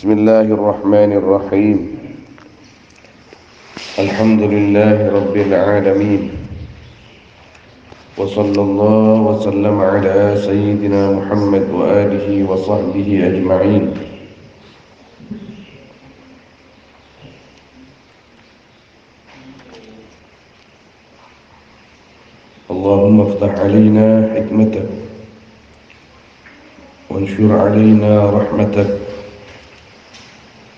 بسم الله الرحمن الرحيم. الحمد لله رب العالمين، وصلى الله وسلم على سيدنا محمد وآله وصحبه أجمعين. اللهم افتح علينا حكمتك وانشر علينا رحمتك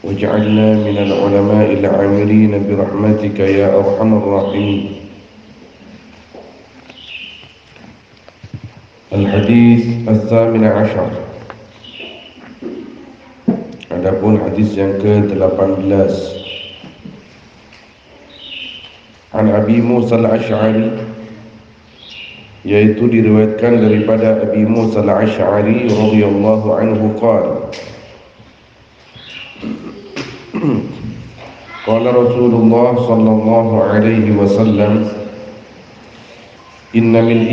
واجعلنا من العلماء العاملين برحمتك يا أرحم الراحمين. الحديث الثامن عشر. Adapun hadis yang ke-18. An Abi Musa al-Ash'ari, yaitu diriwayatkan daripada Abi Musa al-Ash'ari radhiyallahu anhu qala qala Rasulullah sallallahu alaihi wasallam, inna min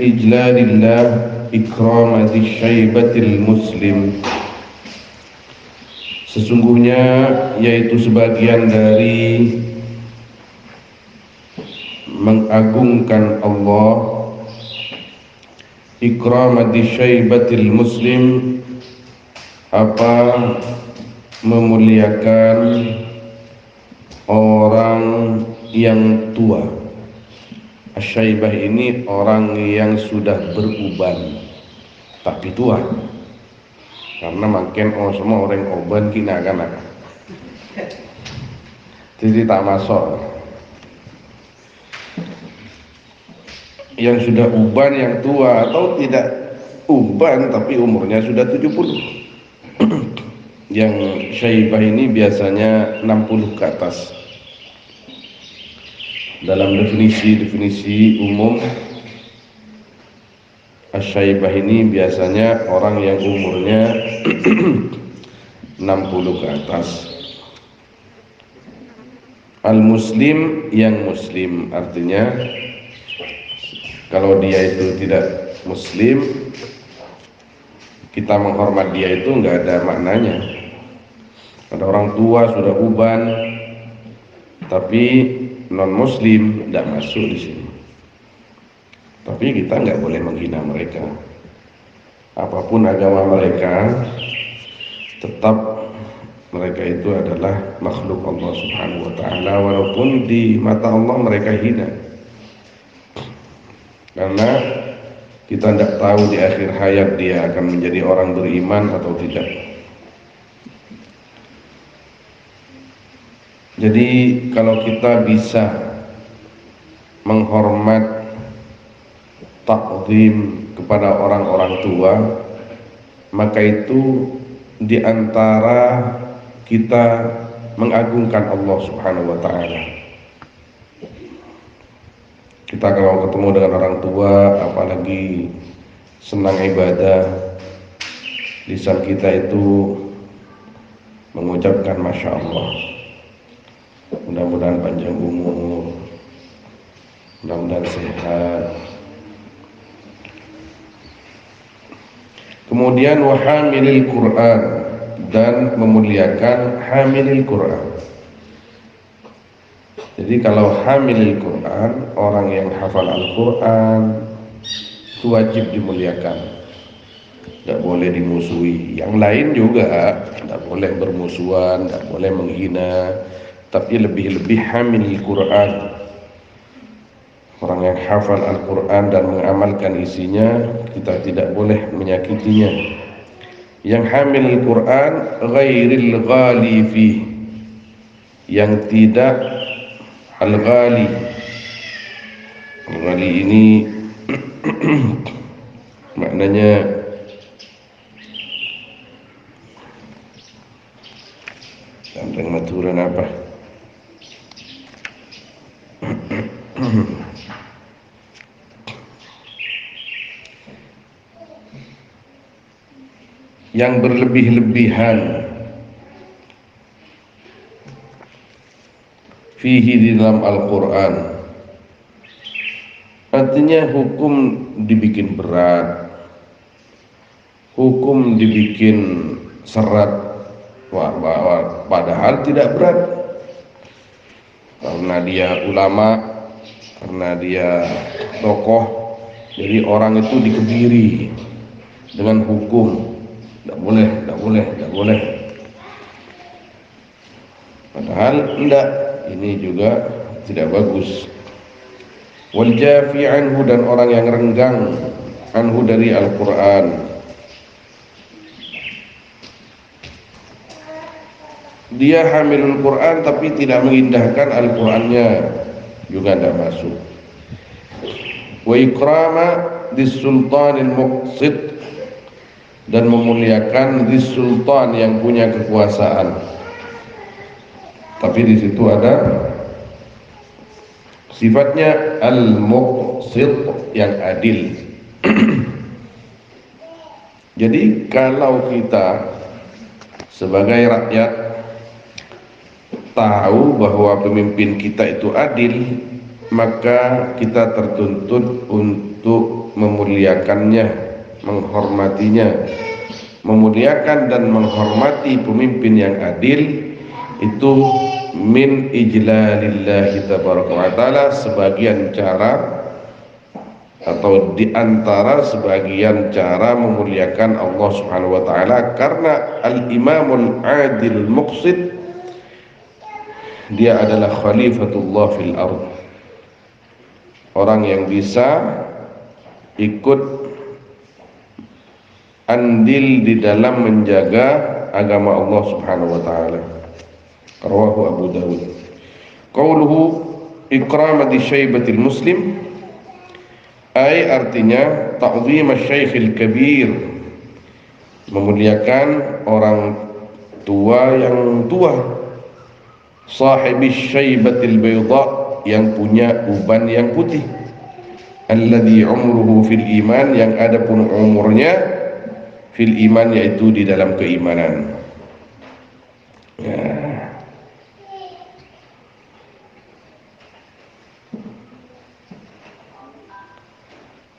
ijlalillah ikrama dzi syaibatil muslim. Sesungguhnya yaitu sebagian dari mengagungkan Allah, ikrama dzi syaibatil muslim, apa memuliakan orang yang tua. Asyaibah ini orang yang sudah beruban tapi tua, karena makin semua orang uban kina kan jadi tak masuk. Yang sudah uban, yang tua, atau tidak uban tapi umurnya sudah 70. Yang syaibah ini biasanya 60 ke atas. Dalam definisi umum, asyaibah ini biasanya orang yang umurnya 60 ke atas. Al-muslim, yang muslim, artinya kalau dia itu tidak muslim, kita menghormat dia itu enggak ada maknanya. Ada orang tua sudah uban tapi non muslim, tidak masuk di sini. Tapi kita enggak boleh menghina mereka. Apapun agama mereka, tetap mereka itu adalah makhluk Allah Subhanahu wa taala, walaupun di mata Allah mereka hina. Karena kita tidak tahu di akhir hayat dia akan menjadi orang beriman atau tidak. Jadi kalau kita bisa menghormat, takzim kepada orang-orang tua, maka itu di antara kita mengagungkan Allah Subhanahu wa taala. Kita kalau ketemu dengan orang tua, apalagi senang ibadah, lisan kita itu mengucapkan Masya Allah. Mudah-mudahan panjang umur, mudah-mudahan sehat. Kemudian wahamilil Quran, dan memuliakan hamilil Quran. Jadi kalau hamilil Quran, orang yang hafal Al-Quran, itu wajib dimuliakan, tidak boleh dimusuhi. Yang lain juga tidak boleh bermusuhan, tidak boleh menghina, tapi lebih-lebih hamilil Quran, orang yang hafal Al-Quran dan mengamalkan isinya, kita tidak boleh menyakitinya. Yang hamilil Quran ghairil ghali fi, yang tidak al-ghali. Al-ghali ini maknanya tentang maturan apa? Yang berlebih-lebihan fihi di dalam Al-Quran. Artinya hukum dibikin berat, hukum dibikin serat, Padahal tidak berat, karena dia ulama, karena dia tokoh, jadi orang itu dikebiri dengan hukum, tidak boleh, tidak boleh, tidak boleh. Padahal tidak, ini juga tidak bagus. Wal jafi anhu, dan orang yang renggang anhu dari Al-Quran. Dia hamilul Quran tapi tidak mengindahkan Al-Qurannya, juga tidak masuk. Wa ikrama dis-sultanil muqsid, dan memuliakan dis-sultan yang punya kekuasaan. Tapi di situ ada sifatnya al-muqsid, yang adil. Jadi kalau kita sebagai rakyat tahu bahwa pemimpin kita itu adil, maka kita tertuntut untuk memuliakannya, menghormatinya. Memuliakan dan menghormati pemimpin yang adil itu min ijlalillahi tabaraka wa ta'ala, sebagian cara atau diantara sebagian cara memuliakan Allah subhanahu wa ta'ala. Karena al-imamul adil muqsid, dia adalah khalifatullah fil ardh, orang yang bisa ikut andil di dalam menjaga agama Allah subhanahu wa ta'ala. Rawahu Abu Dawud. Qauluhu ikramati syaibatil muslim, ay artinya ta'zim asy-syaikhil kabir, memuliakan orang tua yang tua, sahibis syaibatil bayda, yang punya uban yang putih, alladzi umruhu fil iman, yang ada pun umurnya fil iman, yaitu di dalam keimanan. Ya.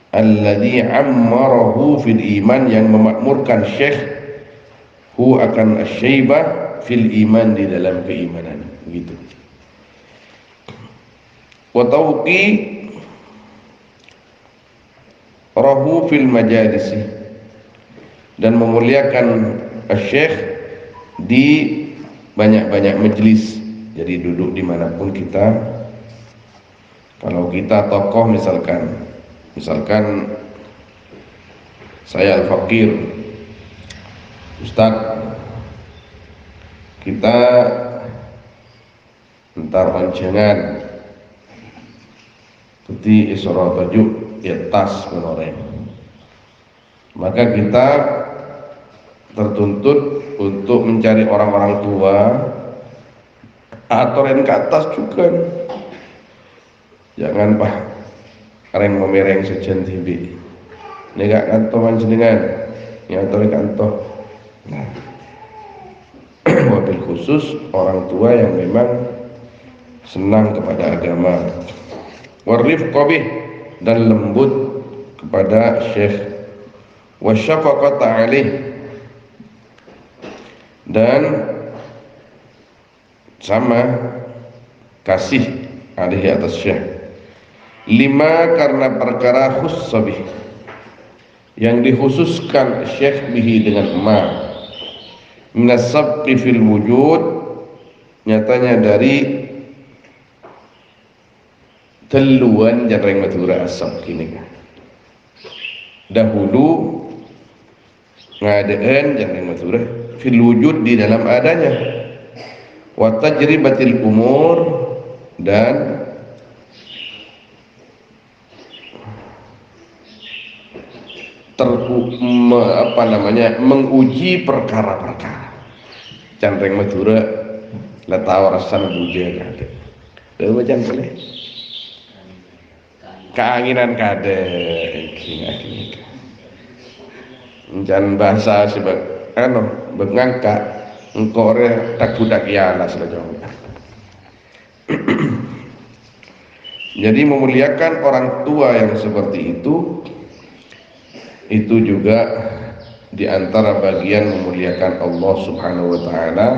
Alladzi ammarahu fil iman, yang memakmurkan syekh hu akan asyaibah fil iman, di dalam keimanan, begitu. Wa tauqi rahu fil majalisi, dan memuliakan syekh di banyak-banyak majlis. Jadi duduk dimanapun kita, kalau kita tokoh, misalkan saya Al-Fakir, Ustaz, kita entar oncengan putih isra tajuk ya tas menoreh, maka kita tertuntut untuk mencari orang-orang tua atau yang ke atas juga. Jangan pak reng memereng sejen tibi negak kantor panjenengan nyator kantor. Nah, wabil khusus orang tua yang memang senang kepada agama. Warif qabih, dan lembut kepada syekh. Wasyafaqata alaih, dan sama kasih alaihi atas syekh. Lima, karena perkara khussabih, yang dikhususkan syekh bihi dengan ma, minas sabqi fil wujud, nyatanya dari teluan jarang matura asab kini dahulu ngadeen jarang matura fil wujud, di dalam adanya, wa tajribatil umur, dan menguji perkara-perkara. Canreng Madura letau rasan buja kade. Lha macam boleh. Keanginan kade iki. Jan bahasa sebab bengangka engko ore tak budak ya lah selajong. Jadi memuliakan orang tua yang seperti itu juga di antara bagian memuliakan Allah Subhanahu wa taala.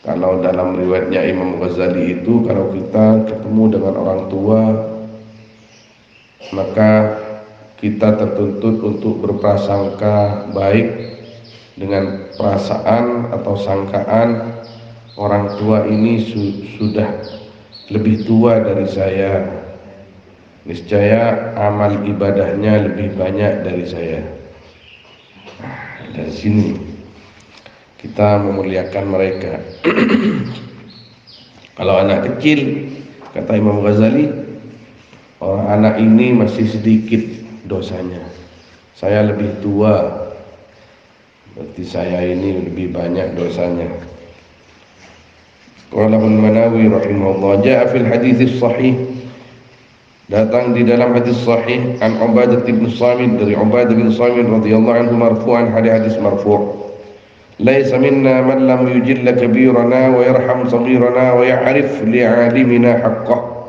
Kalau dalam riwayatnya Imam Ghazali itu, kalau kita ketemu dengan orang tua, maka kita tertuntut untuk berprasangka baik dengan perasaan atau sangkaan orang tua ini sudah lebih tua dari saya, niscaya amal ibadahnya lebih banyak dari saya. Dari sini kita memuliakan mereka. Kalau anak kecil, kata Imam Ghazali, orang anak ini masih sedikit dosanya, saya lebih tua, berarti saya ini lebih banyak dosanya. Qala Al-Manawi rahimahullah, jaa fil hadits sahih, datang di dalam hadis sahih, an Ubadah bin Samit, dari Ubadah bin Samit radhiyallahu anhu marfu'an, hadis marfu', laisa minna man lam yujilla kabirana wa yarham saghirana wa ya'rif li'alimina haqqah.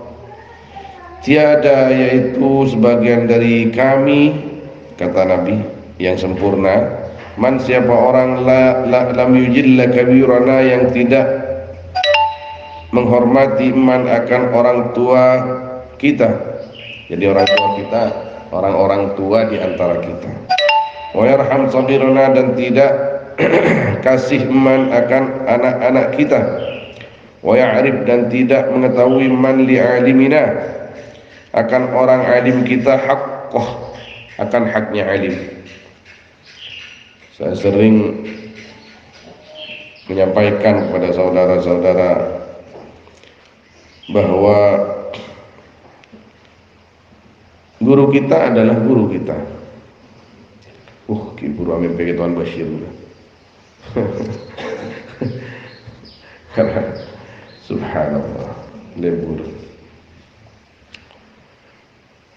Tiada yaitu sebagian dari kami, kata Nabi, yang sempurna. Man, siapa orang lam yujilla kabirana, yang tidak menghormati man akan orang tua kita. Jadi orang tua kita, orang-orang tua di antara kita. Wa yarham saghirana, dan tidak kasih man akan anak-anak kita. Wa ya'rif, dan tidak mengetahui man li'alimina, akan orang alim kita, haqqah, akan haknya alim. Saya sering menyampaikan kepada saudara-saudara bahwa guru kita adalah guru kita. Guru Amin PG Tuan Bashir. Karena subhanallah, lebur.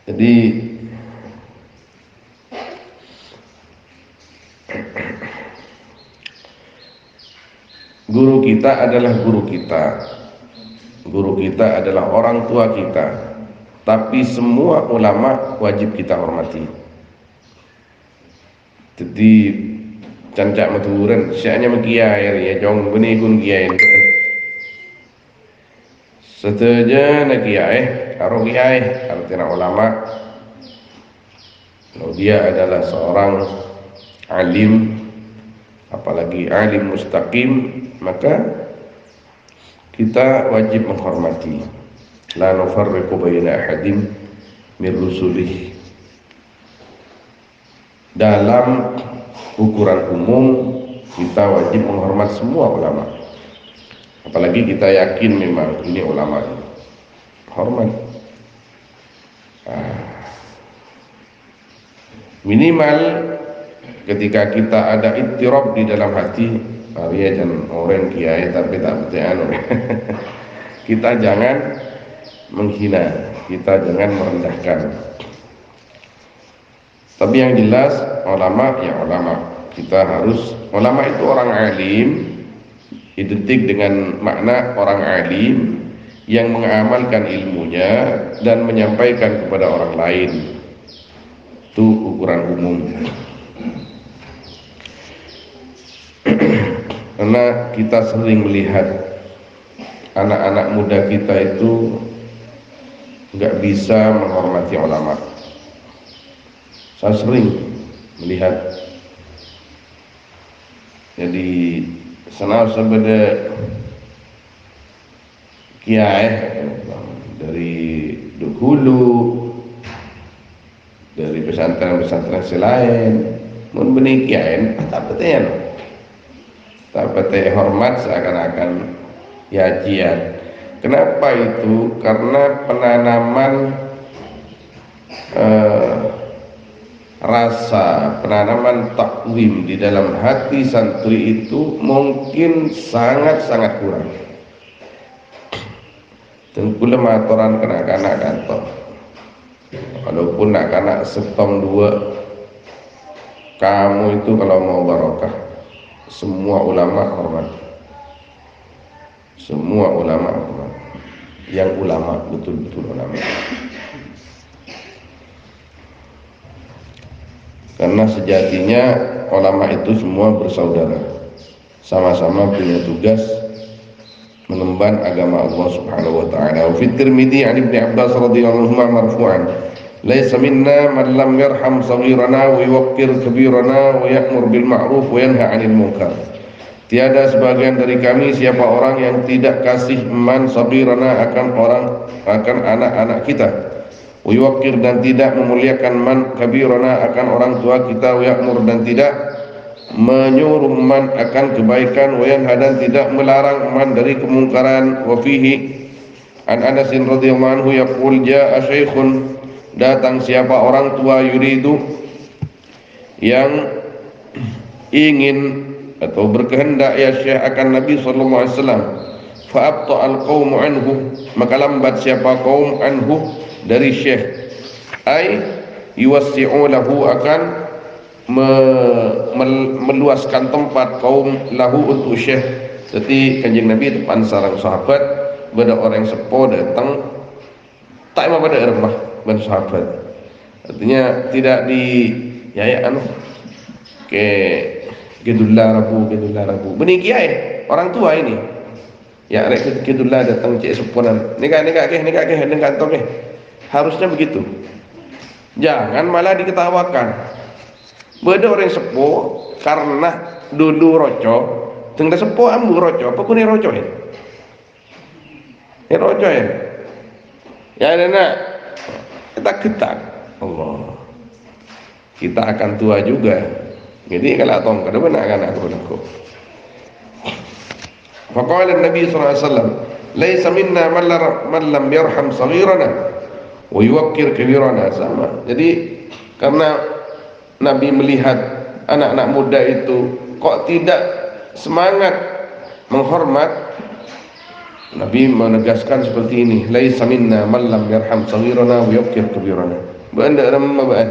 Jadi guru kita adalah guru kita. Guru kita adalah orang tua kita. Tapi semua ulama wajib kita hormati. Jadi cancak maturan, siaknya mekiai ya, jong benih kun kiai. Setuju nak kiai, karo kiai, artinya ulama. Kalau dia adalah seorang alim, apalagi alim mustaqim, maka kita wajib menghormati. La nufarriqu baina ahadin min rusulih. Dalam ukuran umum kita wajib menghormat semua ulama. Apalagi kita yakin memang ini ulama, hormat. Minimal ketika kita ada ittirab di dalam hati, Arya dan orang kiai tapi tak betul. Kita jangan menghina, kita jangan merendahkan. Tapi yang jelas ulama ya ulama. Kita harus, ulama itu orang alim, identik dengan makna orang alim yang mengamalkan ilmunya dan menyampaikan kepada orang lain. Itu ukuran umum. Karena kita sering melihat anak-anak muda kita itu nggak bisa menghormati ulama. Saya sering melihat. Jadi senang sebenarnya kiai dari dahulu, dari pesantren-pesantren selain, mun benih kiai tak betul. Tak betul hormat seakan-akan yajian. Kenapa itu? Karena penanaman rasa, penanaman takwim di dalam hati santri itu mungkin sangat-sangat kurang. Dan kula matoran kanak-kanak kantor, walaupun anak-anak setong dua, kamu itu kalau mau barokah, semua ulama hormat. Semua ulama hormat. Yang ulama, betul-betul ulama. karena sejatinya ulama itu semua bersaudara, sama-sama punya tugas mengemban agama Allah Subhanahu wa taala. Wa fi Tirmidzi an Ibnu Abbas radhiyallahu anhu marfu'an, "Laisa minna man lam yarham saghirana wa yuwaqqir kabirana wa ya'mur bil ma'ruf wa yanha 'anil munkar." Tiada sebagian dari kami siapa orang yang tidak kasih man saghirana akan anak-anak kita, wa yuwaqqir dan tidak memuliakan man kabirana akan orang tua kita, wa ya'mur dan tidak menyuruh man akan kebaikan, wa yanha dan tidak melarang man dari kemungkaran. Wa fihi an Anas radhiyallahu anhu yaqul jaa syaikhun, datang siapa orang tua, yuridu yang ingin atau berkehendak, ya syekh akan Nabi sallallahu alaihi wasallam, fa abta al qaum anhu, maka lambat siapa kaum anhu dari syekh, ai yuwassi'u lahu akan meluaskan tempat kaum lahu untuk syekh. Jadi kanjeng Nabi depan sarang sahabat, pada orang sepo datang tak mau pada rumah ban sahabat, artinya tidak di yayaan ke gedullah rabu benih kiai orang tua ini ya rek gedullah datang cek seponan nikah kantor ke, harusnya begitu, jangan malah diketawakan. Beda orang sepo karena dulu roco tengah sepo ambu roco apa kuni roco ya roco ya nak kita Allah, kita akan tua juga. Jadi kalau tong kada benar akan aku. Faqala Nabi sallallahu alaihi wasallam, "Laisa minna man lam yarham saghirana wa yuwaqqir kabirana." Sama. Jadi karena Nabi melihat anak-anak muda itu kok tidak semangat menghormat, Nabi menegaskan seperti ini, "Laisa minna man lam yarham saghirana wa yuwaqqir kabirana." Benda ramah baan.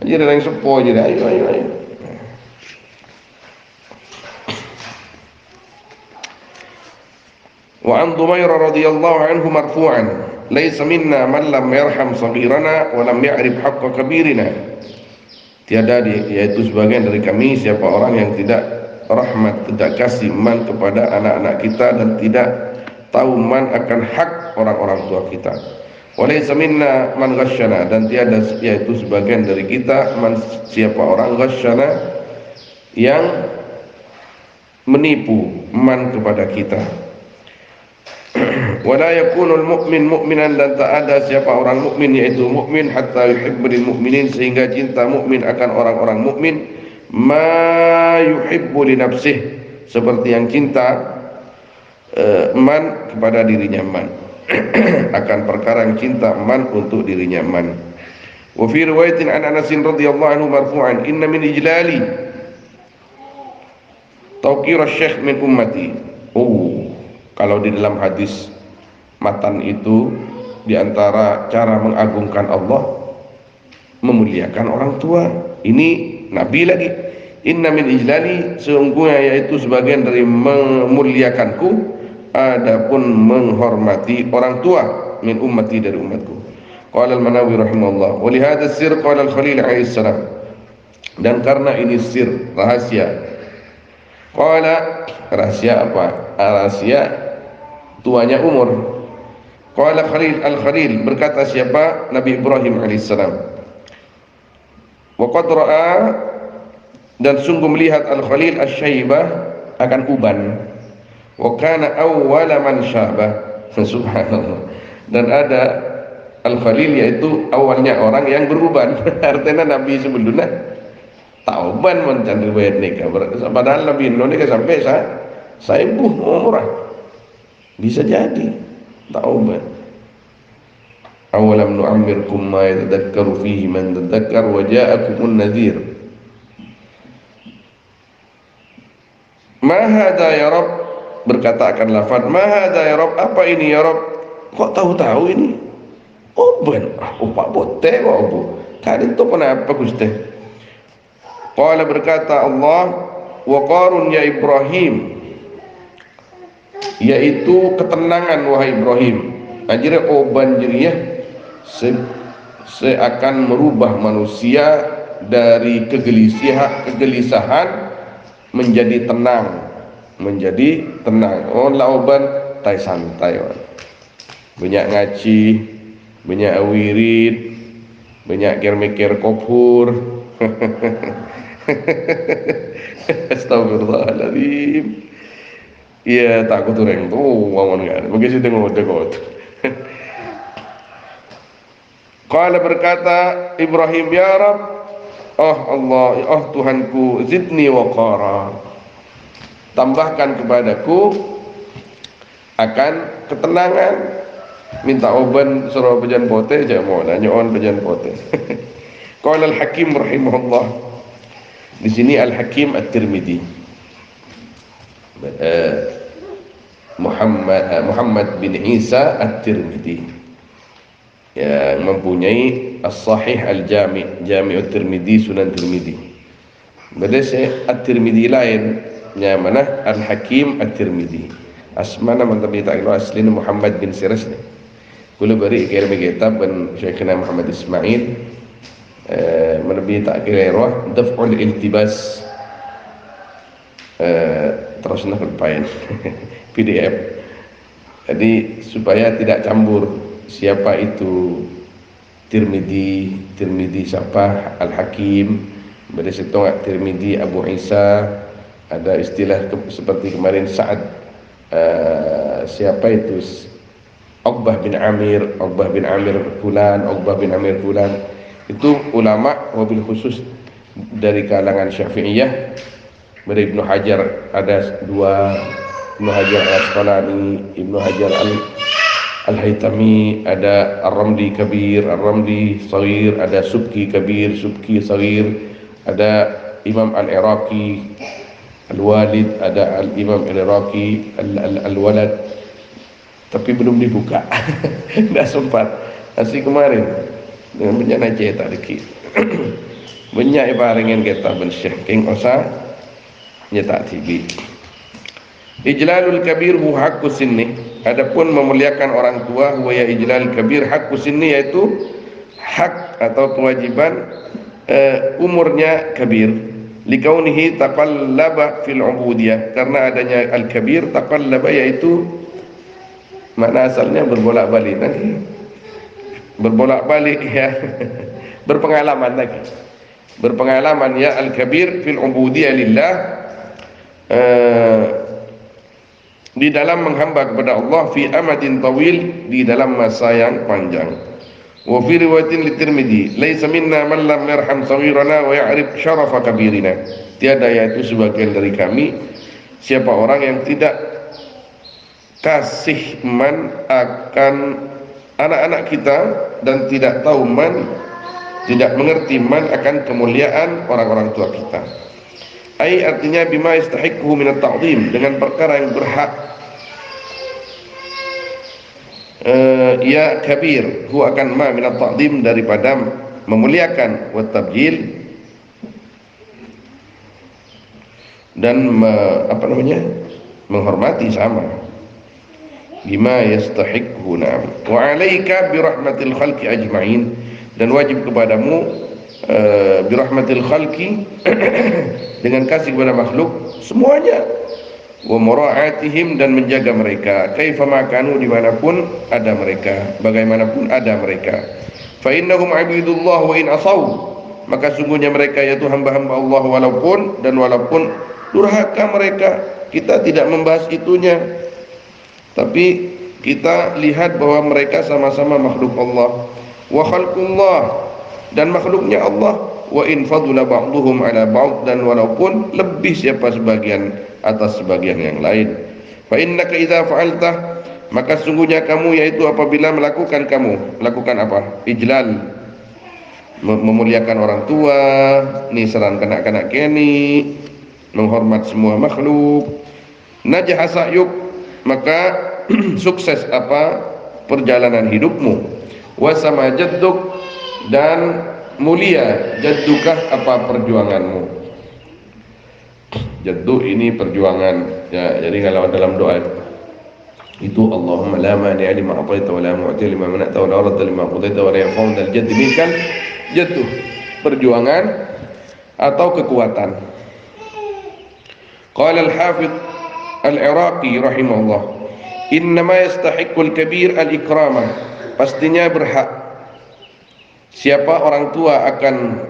Jadi orang sepo je, ayo. Wa an Dumairah radhiyallahu anhu marfu'an, "Laisa minna man lam yarham saghirana wa lam ya'rif haqqa kabirina." Tiada yaitu sebagian dari kami siapa orang yang tidak rahmat, tidak kasih man kepada anak-anak kita dan tidak tahu man akan hak orang-orang tua kita. Wa laisa minna man ghasyana, dan tiada yaitu sebagian dari kita man siapa orang ghasyana yang menipu man kepada kita. Wala yakunul mu'min mu'minan, dan tak ada siapa orang mukmin yaitu mukmin hatta yuhibbul mu'minin, sehingga cinta mukmin akan orang-orang mukmin ma yuhibbu li nafsih, seperti yang cinta man kepada dirinya man akan perkara yang cinta man untuk dirinya man. Wa fi riwayatin an Anas radhiyallahu anhu marfu'an, "Inna min ijlali tawqir asy-syekh min ummati." Kalau di dalam hadis matan itu diantara cara mengagungkan Allah memuliakan orang tua. Ini Nabi lagi, "Inna min ijlali," sesungguhnya yaitu sebagian dari memuliakanku, adapun menghormati orang tua, min ummati dari umatku. Qala al-Manawi rahimahullah, wa li hadha sir qala al-Khalil alaihi salam, dan karena ini sir, rahasia. Qala, rahasia apa? Rahasia tuanya umur. Qala al-Khalil, berkata siapa? Nabi Ibrahim alaihissalam. Wa qad ra'a, dan sungguh melihat al-Khalil asy-syaibah akan uban. Wa kana awwala man syabah. Subhanallah. Dan ada al-Khalil yaitu awalnya orang yang beruban. Artinya Nabi sebelumnya tauban mencari riwayat nikah. Padahal Nabi nikah sampai saya umurah. Bisa jadi taubat. Awalam nu'ammirkum ma yatadakkaru fihi man tadakkar wa ja'akumun nadhir. Ma hadha ya Rabb, berkata akan lafaz ma hadha ya Rabb, apa ini ya Rabb? Kok tahu-tahu ini? Oban, pak bote kok bu. Tadi itu kenapa Gusti? Qala, berkata Allah, wa qarun ya Ibrahim, yaitu ketenangan wahai Ibrahim. Akhirnya oban jeriah seakan merubah manusia dari kegelisahan menjadi tenang, oh lauban tai santai, banyak ngaji, banyak wirid, banyak mikir kopur. Astagfirullahaladzim. Iya, takut orang tuh wawan kan. Begitu tengok. Qala berkata Ibrahim, ya Rab, oh Allah, oh Tuhanku, zidni waqara, tambahkan kepadaku akan ketenangan. Minta oban surah pejan pote aja mau nanya on pejan pote. Qala al-Hakim rahimahullah. Di sini Al-Hakim At-Tirmidzi, Muhammad bin Isa At-Tirmidzi, yang mempunyai As-Sahih Al-Jami', Jami' At-Tirmidzi, Sunan Tirmidzi. Beda At-Tirmidzi lain, yang mana Al-Hakim At-Tirmidzi. Asmana mantap tak kira aslin Muhammad bin Siras ni. Kula beri kirim kitab ben Syekhna Muhammad Ismail, menebi tak kira roh daf'ul iltibas, terus nak lupain PDF. Jadi supaya tidak campur siapa itu Tirmidzi siapa Al-Hakim, pada setengah Tirmidzi Abu Isa, ada istilah seperti kemarin Sa'ad, siapa itu Uqbah bin Amir fulan, Uqbah bin Amir fulan. Itu ulama wabil khusus dari kalangan Syafi'iyah. Dari Ibnu Hajar ada dua, Ibnu Hajar Al-Asqalani, Ibnu Hajar Al-Haytami, ada Ar-Ramli Kabir, Ar-Ramli Saghir, ada Subki Kabir, Subki Saghir, ada Imam Al-Iraqi Al-Walid, ada Al-Imam Al-Iraqi Al-Walad, tapi belum dibuka. Tidak sempat. Asli kemarin dengan bencana cetak dikit. Banyak ibarengan kita bersyekh king osa nyetak TV. Ijlalul kabir hu haqqu sinni. Adapun memuliakan orang tua, wa ya ijlal kabir haqqu sinni, yaitu hak atau kewajiban umurnya kabir. Likaunihi taqallaba fil ubudiyah, karena adanya al-kabir, taqallaba yaitu makna asalnya berbolak-balik nanti. Berbolak-balik ya. Berpengalaman lagi. Berpengalaman ya al-kabir fil ubudiyah lillah, di dalam menghamba kepada Allah, fi amadin tawil, di dalam masa yang panjang. Wa fi riwayatin li Tirmidzi, laisa minna man lam yarham saghirana wa ya'rif syarafa kabirina. Tiada yaitu sebagian dari kami siapa orang yang tidak kasih man akan anak-anak kita dan tidak tahu man, tidak mengerti man akan kemuliaan orang-orang tua kita. Ai artinya bima yastahiqhu min at-ta'zim, dengan perkara yang berhak ya kabir, hu akan ma min at-ta'zim, daripada memuliakan, wa tabjil, dan menghormati sama. Bima yastahiqhu, na'am. Wa 'alaika bi rahmatil khalqi ajma'in, dan wajib kepadamu bi rahmatil khalqi dengan kasih kepada makhluk semuanya, wa mura'atihim, dan menjaga mereka, kaifa ma kanu, dimanapun ada mereka, bagaimanapun ada mereka. Fa innahum 'abidullah wa in asaw, maka sungguhnya mereka yaitu hamba-hamba Allah walaupun durhaka mereka. Kita tidak membahas itunya, tapi kita lihat bahwa mereka sama-sama makhluk Allah, wa khalqullah, dan makhluknya Allah, wa in fadula ba'duhum ala ba'd, dan walaupun lebih siapa sebagian atas sebagian yang lain. Fa innaka idza fa'alta, maka sungguhnya kamu yaitu apabila melakukan apa? Ijlal, memuliakan orang tua, ni seran kanak-kanak keni, menghormat semua makhluk, najah sa'yuk, maka sukses apa perjalanan hidupmu, wasama jadduk, dan mulia jaddukah apa perjuanganmu. Jaddu ini perjuangan ya. Jadi kalau dalam doa itu Allahumma la mani'a lima a'taita wa la mu'ti lima mana'ta wa la radda lima qadaita wa la yanfa'u dzal jaddi minkal jaddu, perjuangan atau kekuatan. Qala al-Hafidz al-Iraqi rahimahullah, innama yastahiqqul kabir al-ikramah, pastinya berhak siapa orang tua akan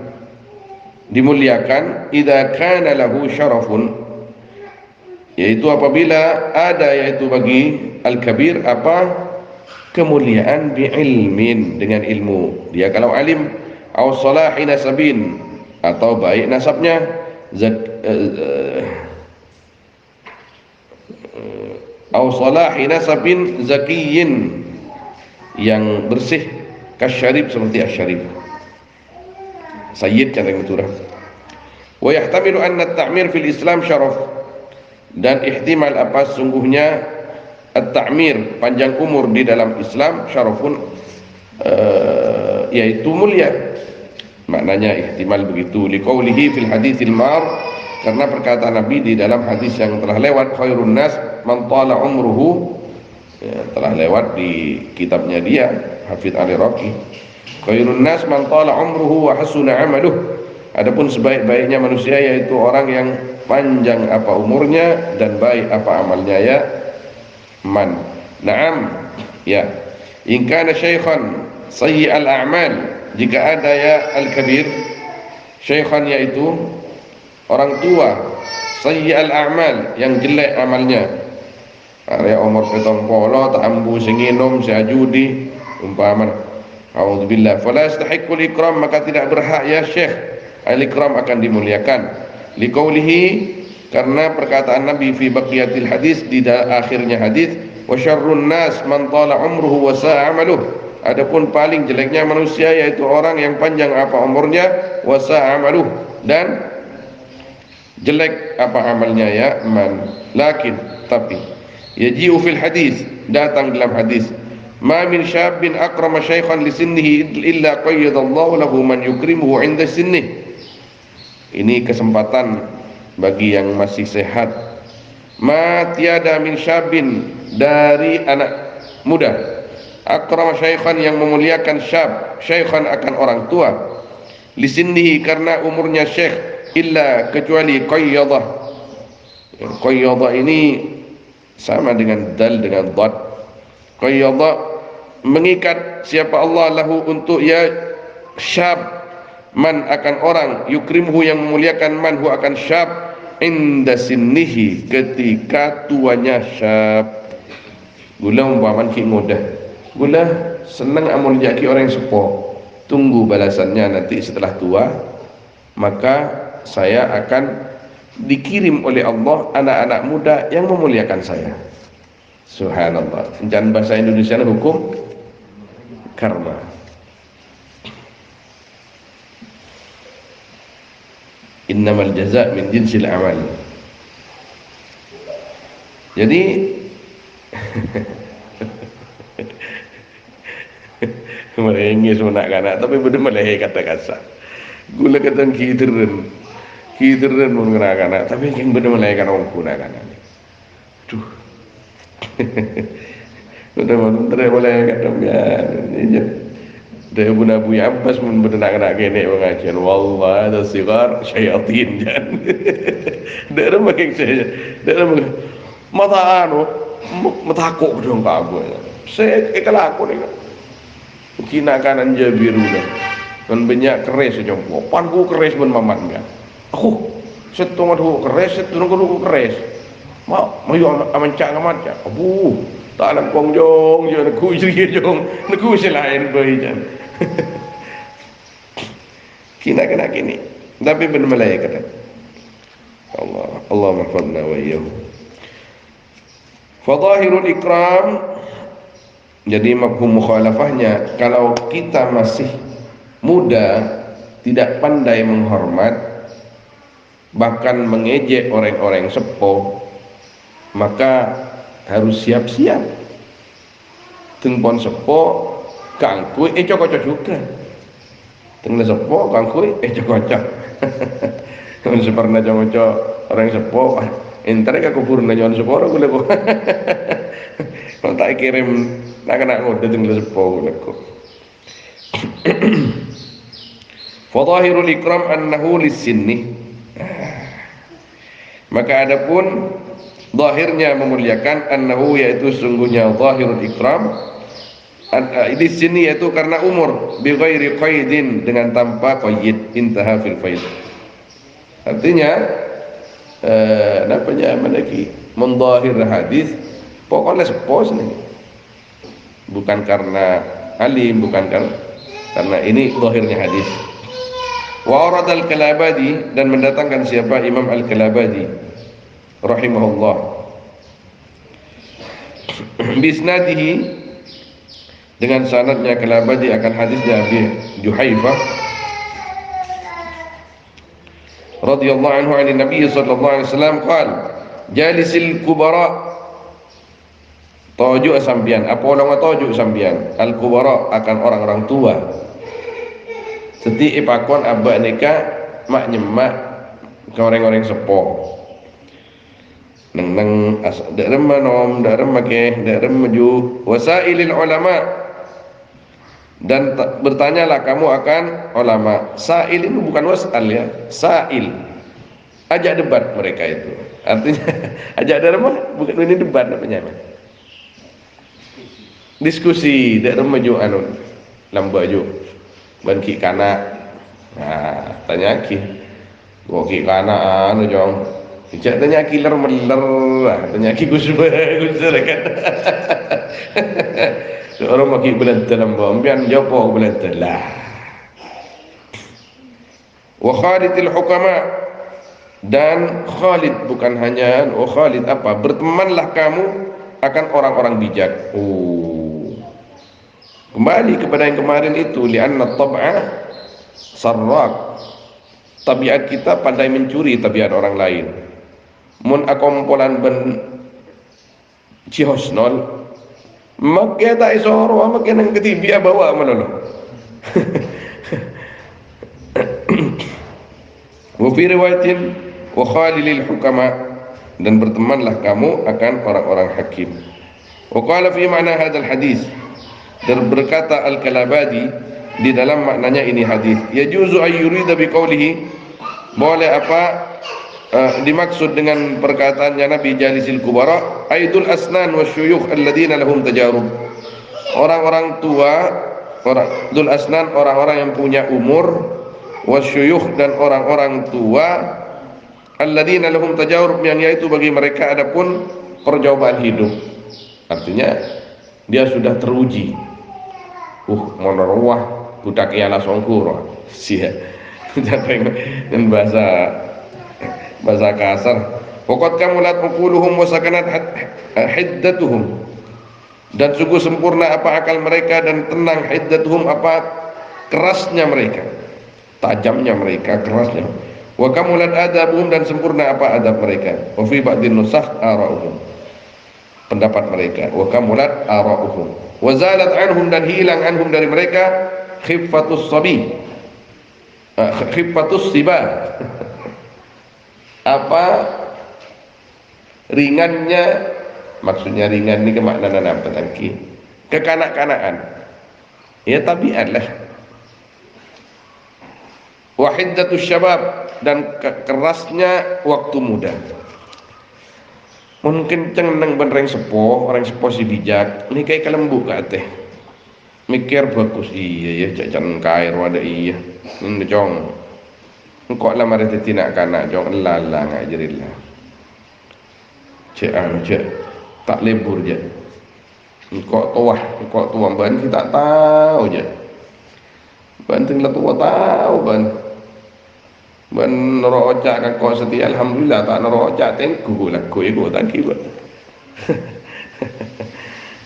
dimuliakan, idza kana lahu syarafun, yaitu apabila ada yaitu bagi al-kabir apa kemuliaan, bi ilmin dengan ilmu, dia kalau alim, au salahi nasabin atau baik nasabnya, au salahi nasabin zakiyyin yang bersih, kasyarib seperti asyarib sayyid cantik beturah. Wa yahtamilu anna at-ta'mir fil Islam syaraf, dan ihtimal apa sungguhnya at-ta'mir panjang umur di dalam Islam syarafun yaitu mulia, maknanya ihtimal begitu. Liqaulihi fil haditsil mar, karena perkataan Nabi di dalam hadis yang telah lewat, khairun nas man tala umruhu, ya, telah lewat di kitabnya dia Hafidz al-Iraqi, khairun nas man tala umruhu wa hasuna amaluh, adapun sebaik-baiknya manusia yaitu orang yang panjang apa umurnya dan baik apa amalnya, ya man. Naam, ya. In kana syaikhan sayyi al-a'mal, jika ada ya al-kabir, syaikhan yaitu orang tua, sayyi al-a'mal yang jelek amalnya, area umur 70 tak ambu singinum sajudi umpama, a'udzubillah, fala yastahiqqul ikram, maka tidak berhak ya syekh al-ikram akan dimuliakan. Liqaulihi, karena perkataan Nabi fi baqiyatil hadis, di akhirnya hadis, wa syarrun nas man tala umruhu wa sa'a amaluh, adapun paling jeleknya manusia yaitu orang yang panjang apa umurnya, wa sa'a amaluh, dan jelek apa amalnya, ya man. Lakin, tapi yaji'u fil hadis, datang dalam hadis, ma min syabin akrama syaikhan li sinnihi illa qayyadallahu lahu man yukrimuhu 'inda sinnih. Ini kesempatan bagi yang masih sehat. Ma tiada min syabin, dari anak muda, akrama syaikhan yang memuliakan syab, syaikhan akan orang tua, li sinnihi karena umurnya syekh, illa kecuali qayyadah. Qayyadah ini sama dengan dal dengan dad. Qayyadah mengikat siapa Allah lahu untuk ya syab, man akan orang, yukrimhu yang memuliakan man hu akan syab, inda sinnihi ketika tuanya syab. Gula umpaman ki mudah, gula senang amun jaki orang yang sepuh, tunggu balasannya nanti setelah tua, maka saya akan dikirim oleh Allah anak-anak muda yang memuliakan saya. Subhanallah. Dan bahasa Indonesia hukum karma. Innamal jaza' min jinsil amal. Jadi merengis nak kanak, tapi benar meleh kata-kata. Gula kata kitiran mun kanak, tapi yang benar meleh kan orang kuna kanak. Duh. Udah bener boleh kata ya. Dari Abu Abbas mun benar nak kene pengajian, wallah ada sigar syayatin jan. Dari making saya, dari mata anu matakok dong ka aku. Saya kelakon ni. Kina kanan jabiruna. Kan banyak keres jompo. Panku keres mun mamat enggak. Aku setong adu keres, setong adu keres. Mau aman cak amat ya. Abu, tak alam kong jong, jangan aku jadi jong, aku selain bayi jan. Kina kena kini, tapi benar malaikat. Allah mahfadna wa iyyahu. Fadhahirul ikram, jadi mafhum mukhalafahnya, kalau kita masih muda, tidak pandai menghormat, bahkan mengejek orang-orang sepuh, maka harus siap-siap. Tengpon sepuh kangkui cocok juga. Tengah sepuh kangkui cocok. Kan seperna jangan orang sepuh, entar ka kubur na jangan sepuh aku leko. Kalau tak kirim nak ngode tengah sepuh leko. Fadhahirul ikram annahu lisinni. Maka adapun zahirnya memuliakan, annahu yaitu sungguhnya zahirul ikram di sini yaitu karena umur, bi ghairi qaidin dengan tanpa qaid, intaha fil faid. Artinya namanya lagi mendahir hadis pokoknya sepos nih, bukan karena alim, bukan karena ini zahirnya hadis. Wa arad al-Kalabadi, dan mendatangkan siapa Imam al-Kalabadi rahimahullah bisnadihi dengan sanadnya Kalabadi akan hadisnya Abi Juhaifah radhiyallahu anhu an Nabi sallallahu alaihi wasallam qala jalisil kubara, tajuk sambian apa orang tajuk sambian al kubara akan orang-orang tua. Seti ipakon abak nikah mak nyemak ke orang-orang sepo neng dak remah nom dak remah ke dak remah maju wasailil ulama, dan bertanyalah kamu akan ulama. Sa'il itu bukan was'al ya, sa'il ajak debat mereka itu, artinya ajak remah bukan ini debat namanya, diskusi dak remah ju anu lamba ju banki kana. Nah, tanya ki gua ki kana anu jong ijak tanya ki ler meler tanya ki gusba kan orang maki bulan dalam bombian jopo bulan telah. Wa khalidil hukama, dan Khalid bukan hanya Khalid apa, bertemanlah kamu akan orang-orang bijak. Kembali kepada yang kemarin itu, li'anna tab'a sarrak, tabiat kita pandai mencuri tabiat orang lain. Mun akompolan ben cihosnol maka tak isoro maka nang ketibia bawa melolo. Wa fi riwayatin wa khalilil hukama, dan bertemanlah kamu akan orang-orang hakim. Wa qala fi ma'na hadzal hadis, dan berkata Al-Kalabadi di dalam maknanya ini hadis, yajuzu ayyurida biqaulihi, boleh apa dimaksud dengan perkataannya Nabi jalisil kubara aidul asnan wasyuyukh alladziina lahum tajarub, orang-orang tua, orang dul asnan, orang-orang yang punya umur, wasyuyukh, dan orang-orang tua, alladziina lahum tajarub, yang yaitu bagi mereka adapun percobaan hidup. Artinya dia sudah teruji. Monorwah budak ialah songkur sia dan bahasa kasar. Pokok kamulat uquluhum wa sakanat hiddatuhum, dan sungguh sempurna apa akal mereka dan tenang hiddatuhum apa kerasnya mereka, tajamnya mereka, kerasnya. Wa kamulat adabuhum, dan sempurna apa adab mereka. Wa fi ba'din nusakh ara'uhum, pendapat mereka. Wa kamulat ara'uhum wa zalat anhum, dan hilang anhum dari mereka khiffatus sabi, khiffatus siba apa ringannya, maksudnya ringan ini kemaknaan apa lagi, kekanak-kanakan ya, tabiat lah. Wahiddatus syabab, dan kerasnya waktu muda. Mungkin ceneng benereng sepo, orang sepo si bijak ini kayak kelembu kateh mikir bagus, iya ya cacan kair wada iya ini jong engkau lah mari tidak kana jong lala ngajarillah cek cek tak lebur je engkau tua ban kita tahu je ban tinggal tua tahu ban nerocak kan kau setia alhamdulillah, tak nerocak tengku laku ego tak kibat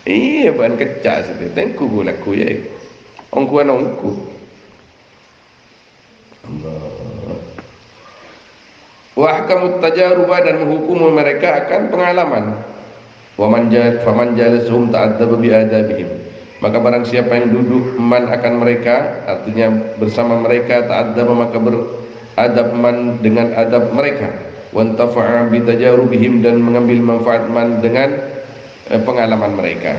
iya ban kecak setia tengku laku ya ongkuan ongku wa ahkamut tajarubah, dan menghukum mereka akan pengalaman. Wa man jalasahum ta'addaba bi adabihim, maka barang siapa yang duduk man akan mereka, artinya bersama mereka, ta'addaba maka beradab man dengan adab mereka, wa tafa'a bi tajarubihim, dan mengambil manfaat man dengan pengalaman mereka.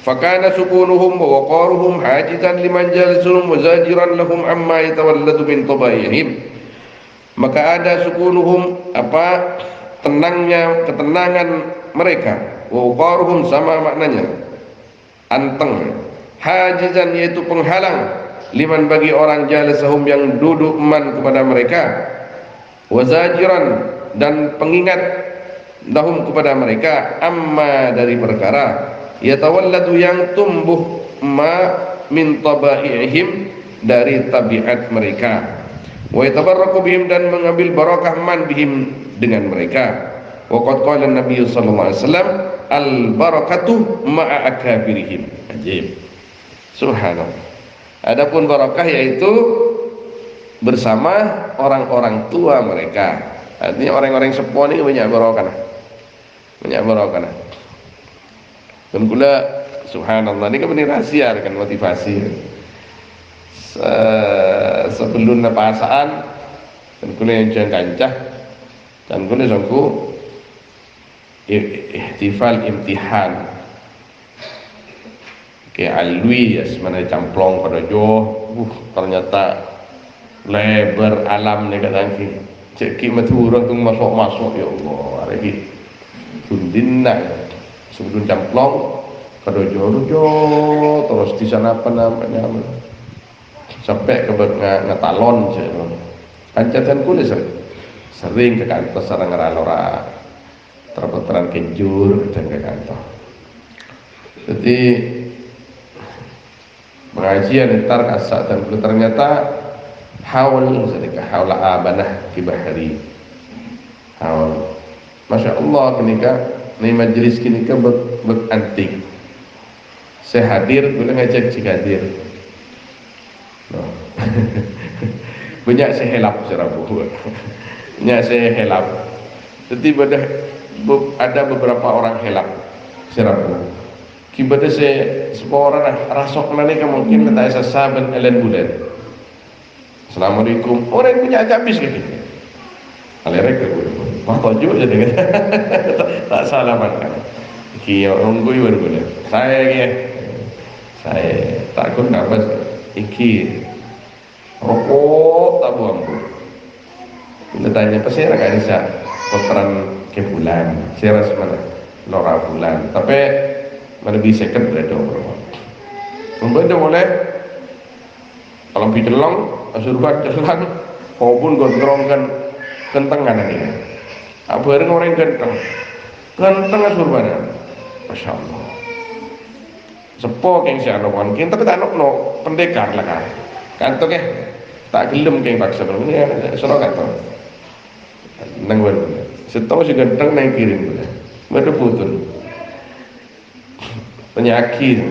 fakana sukunuhum wa waqaruhum hajizan liman jalisuhum wa zajiran lahum amma yatawalladu min tabaihim. Maka ada sukunuhum, apa tenangnya, ketenangan mereka, wa waqaruhum sama maknanya anteng, hajizan yaitu penghalang, liman bagi orang jalasahum yang duduk man kepada mereka, wa zajiran dan pengingat lahum kepada mereka, amma dari perkara yatawalladu yang tumbuh, ma min tabaihim dari tabiat mereka, wa yatabarraku bihim dan mengambil barakah man bihim dengan mereka. Wa qad qala an-nabiy sallallahu alaihi wasallam al barakatuh ma'a akabirihim. Ajib. Subhanallah. Adapun barakah yaitu bersama orang-orang tua mereka. Artinya orang-orang sepuh ini banyak barakah. Banyak barakah. Dan kula subhanallah ini kan rahasia kan motivasi. Sebelum napasaan dan kula yang jangan kancah dan kula sangku ihtifal imtihan ke alwi ya semana camplong pada jauh ternyata lebar alam ni katang ki ceki maturang tung masuk ya Allah hari tundinna sebelum camplong pada jauh terus di sana apa namanya sampai ke ngatalon kancatan kula sering ke kantor sareng ngaralora terputaran kenjur dan ke kantor. Jadi pengajian ntar kasak dan ternyata haul sedekah haula abanah ki bahari haul. Masya Allah kenika ni majlis kenika antik. Saya hadir boleh ngajak cik hadir. No. Banyak saya helap serabu. Banyak saya helap. Jadi ada beberapa orang helap serabu. Kibada saya semua orang rasok nani kan mungkin letak sasaban elen bulan. Assalamualaikum. Orang punya habis ke kita. Alerek ke gue. Wah tojo jadi kan. Tak salah makan. Ki orang gue baru bulan. Saya takut nafas. Iki rokok tak buang bu. Kita tanya pasti agak bisa kotoran ke bulan. Saya rasa mana lora bulan. Tapi mana bisa kan berada bro. Membaca boleh. Kalau pijelong, asurban jalan, maupun gondrong kan kentengan ini. Apa orang ganteng, ganteng asurban. Masya Allah. Sepo keng si anokan, kita tak no pendekar lah kan. Kantor ke, tak gelem keng paksa belum ni, sono kantor. Nangguan, setahu si ganteng naik kirim, berapa putun. Penyakit,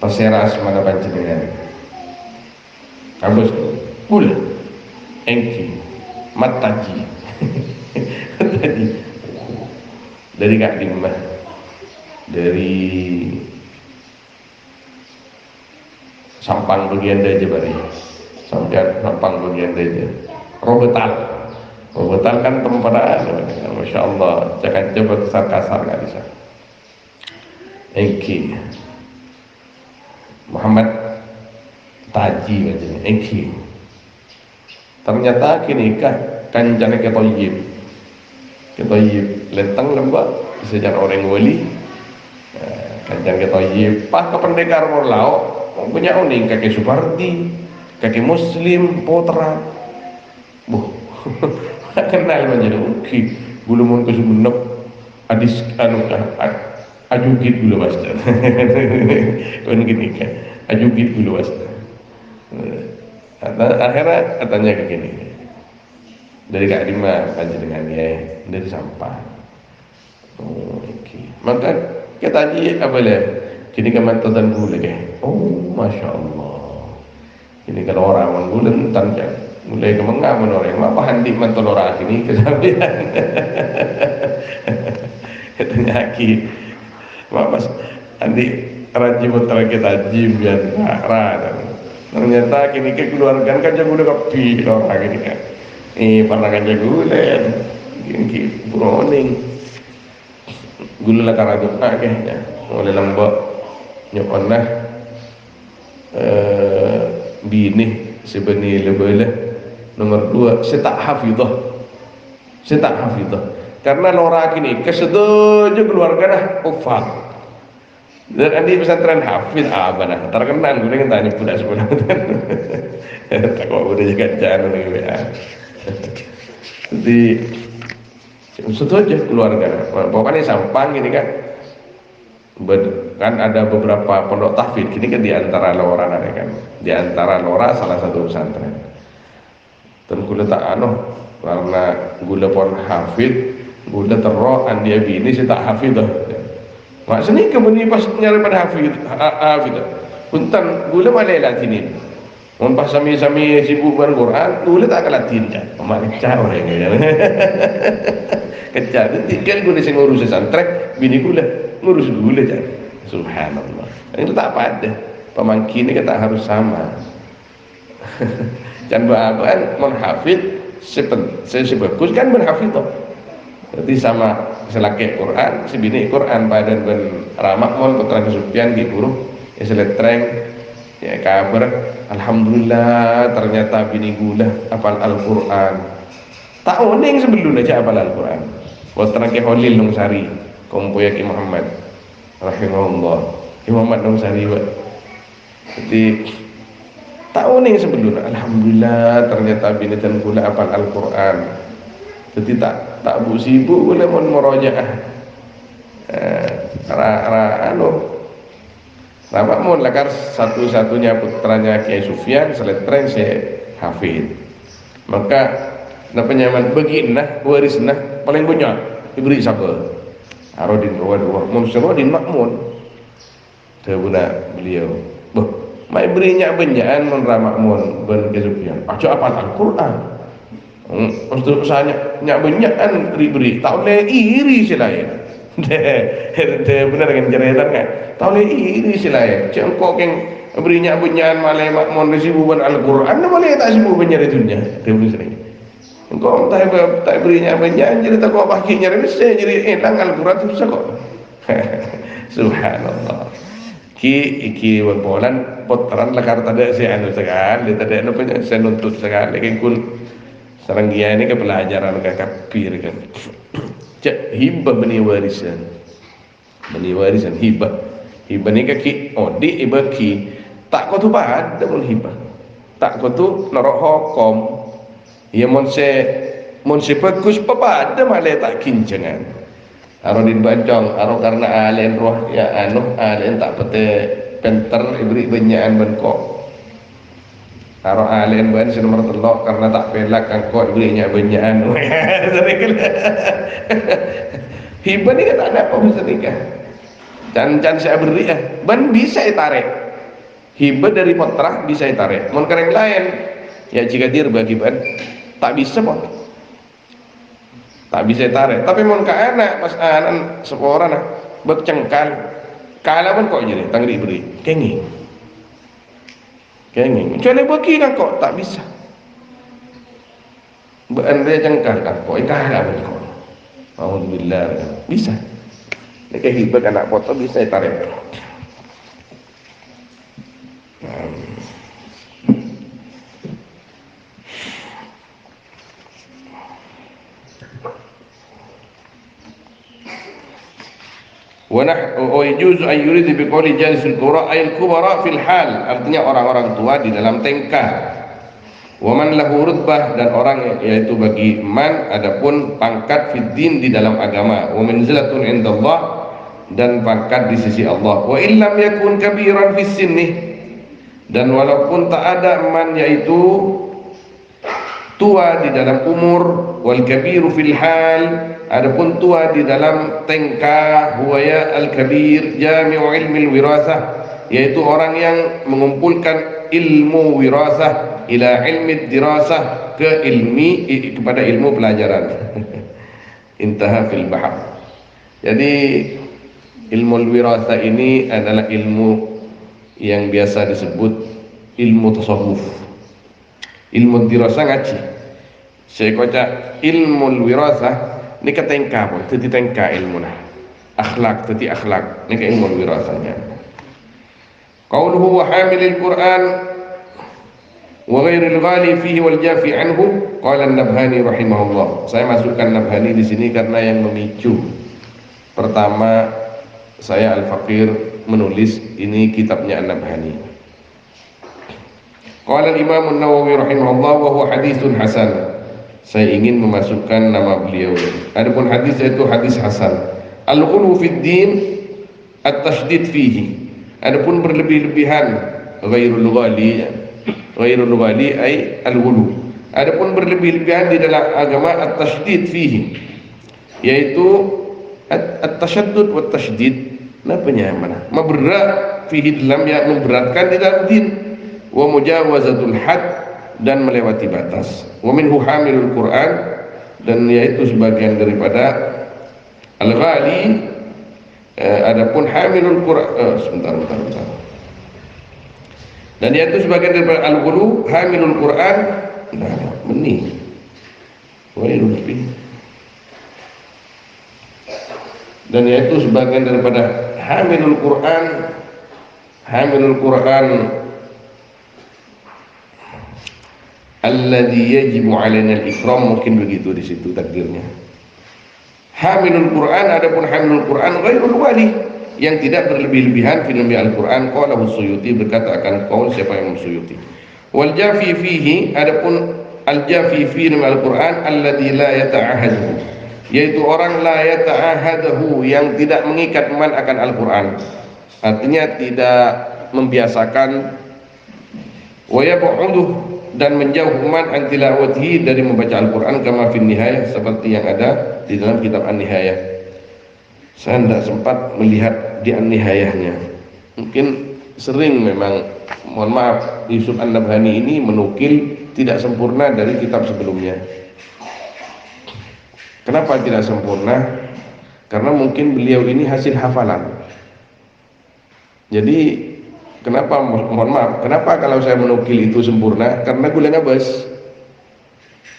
terseras mana panjenengan. Ambus, pula, engki, mataji, mataji. Dari Kak Dimah, dari Sampang bagian aja bari, sampai Sampang bagian aja. Robetal kan tempat Masya Allah, jangan coba kasar nggak bisa. Engki, Muhammad Taji macamnya, engki. Ternyata kini kancane ketoyib, lentang lembak, sejarah orang wali. Kancane ketoyib, pas ke pendekar Morlau. Punya uning kakek Supardi, kakek Muslim, Potra, kenal menjadi uki, bulu mun kesumenep, adis ajugit bulu basta, kan gini kan, ajugit bulu basta. Akhirnya katanya kayak gini, dari Kak Dima aja dengan dia, dari sampah. Okay. Maka kita aja apa lah? Kini kan mantan bulan ke? Oh, masya Allah. Ini kalau orang menggulen tanja, mulai kemengaman orang, apa handi mantan orang ini kesabian. Katanya aki, mapas handi rajin mentera kita jim biar rada. Ternyata kini kekeluargaan kan jago udah kopi orang ini kan. Pernah kan jagulen, kini buroning, gula lah karena kayaknya. oleh lembak nyokona bini sebeni lebih nomor 2 saya tak hafidhah karena lora kini kesedojo keluarga dah ufak dan andi pesantren hafid abana terkenal gue dengan tanya budak sekolah tak kok udah jaga jalan lagi ya jadi setuju keluarga pokoknya sampang ini kan kan ada beberapa pondok tahfidz ini kan diantara lora ada kan diantara lora salah satu pesantren dan gula tak karena gula pun hafid gula terro andi bini saya tak hafid maksudnya kemudian pas nyari pada hafid punten gula malai latinin mun pas sami-sami sibuk baca Quran gula tak kelatin kan pemacah orang ini kecah nanti kan gula sing ngurus pesantren bini ngurus gula kan subhanallah itu tak ada pemangkin kita harus sama dan bahan menghafid sebagus kan menghafid toh jadi sama selaki Quran sebini Quran badan ben ramak mon putra kesupian di guru ya seletreng ya kabar alhamdulillah ternyata bini gula hafal Al-Quran tak oning sebelum aja hafal Al-Quran putra ke Holil Nungsari kompoya Ki Muhammad rahimahullah Ki Muhammad Nungsari jadi tahun yang sebelumnya alhamdulillah ternyata bini dan gula hafal Al-Quran jadi tak sibuk boleh mau merojaah ramak mon lakar satu-satunya putranya Kiai Sufyan seletreng saya hafid maka penyaman beginah warisnah paling banyak diberi siapa Arodin Rawad Rodin Makmun terbudak beliau mai berinya benyaan mun ramakmun ben kesupian aja apal Al-Quran untuk saya nyak benyaan beri tak boleh iri silai benar dengan ceretan kan tak boleh iri silai cek engkau keng berinya benyaan malai makmun sibuban Al-Quran boleh tak sibuk benyaan itunya terus sering engkau tak berinya benyaan jadi tak kau pakai nyari bisa jadi elang Al-Quran susah kok subhanallah iki bolan potran lakar tada saya anu sekali tada anu punya saya nuntut sekali kan kul saranggia ini ke pelajaran ke kapir kan cek hibah beni warisan hibah ni kaki odi ibaki tak kau tu pada pun hibah tak kau tu norok hukum ya mon se bagus pada malah tak kincengan Arodin Bancong, karena alen roh ya alen tak pete penter ibri benyaan benkok. Alen ban nomor telok karena tak pelak kangkok ibrinya benyaan. Hibah ni kan tak ada apa bisa nikah. Can saya beri ban bisa ditarik. Hibah dari potrah bisa ditarik. Mun kereng lain ya jika dir bagi ban tak bisa pun. Tak bisa tarik tapi mun ka anak pas anak seorang bercengkal kala pun kok jadi tangri beri kenging kecuali bagi kan kok tak bisa berandai cengkal kan kok kala pun kok alhamdulillah bisa ini kehibat anak foto bisa tarik ويجوز أن يريد بقول جالس الكبراء أي الكبراء في الحال artinya orang-orang tua di dalam tingkah waman lahu rutbah dan orang yaitu bagi man adapun pangkat fiddin di dalam agama wa manzilatun indallah dan pangkat di sisi Allah wa illam yakun kabiran fis sinni dan walaupun tak ada man yaitu tua di dalam umur wal kabiru fil hal adapun tua di dalam tingkah huwa ya al kabir jami'u ilmi al wirasah yaitu orang yang mengumpulkan ilmu wirasah ila ilmi dirasah kepada ilmu pelajaran intaha fil bahar jadi ilmu wirasah ini adalah ilmu yang biasa disebut ilmu tasawuf ilmu dirasah ngaji saya kocak ilmu wirasah ini ketengka pun itu ditengka ilmu nah akhlak, tadi akhlak. Ini kayak ilmu wirasahnya. Qauluhu wa hamilil Qur'an wa ghairil ghali fihi wal jafi anhu, qala an-Nabhani rahimahullah. Saya masukkan Nabhani di sini karena yang memicu pertama saya Al-Faqir menulis ini kitabnya An-Nabhani. Qala al-Imam An-Nawawi rahimahullah wa huwa haditsun hasan. Saya ingin memasukkan nama beliau. Adapun hadis itu hadis hasan. Al-ghulu fid din at-tasydid fihi. Adapun berlebih-lebihan ghairul ghali ay al-ghulu. Adapun berlebih-lebihan di dalam agama at-tasydid fihi, yaitu at-tasyaddud wa at-tasydid. Napanya mana? Memberat fihi dalam, ya memberatkan di dalam din, wa mujawazatul had, dan melewati batas. Wa minhu hamilul Quran, dan yaitu sebagian daripada al-ghali. Adapun hamilul Quran, sebentar. Dan yaitu sebagian daripada al-ghulu, hamilul Quran. Nah, meni. Wailul fi. Dan yaitu sebagian daripada hamilul Quran, alladzi yajibu alaina al-ikram, mungkin begitu di situ takdirnya. Hamilul Quran, adapun hamilul Quran ghairul wali, yang tidak berlebih-lebihan fi al-Quran. Qala Suyuti, berkata akan qaul siapa yang Suyuti. Wal jafi fihi, adapun al-jafi fi al-Quran alladzi la yata'ahadu, yaitu orang la yata'ahadahu, yang tidak mengikat man akan Al-Quran, artinya tidak membiasakan, wa yab'uduh, dan menjauh man an tilawatihi, dari membaca Al-Quran, kama fin nihayah, seperti yang ada di dalam kitab An-Nihayah. Saya tidak sempat melihat di An-Nihayahnya, mungkin sering memang, mohon maaf, Yusuf An-Nabhani ini menukil tidak sempurna dari kitab sebelumnya. Kenapa tidak sempurna? Karena mungkin beliau ini hasil hafalan. Jadi kenapa, mohon maaf, kenapa kalau saya menukil itu sempurna? Karena gulanya bas.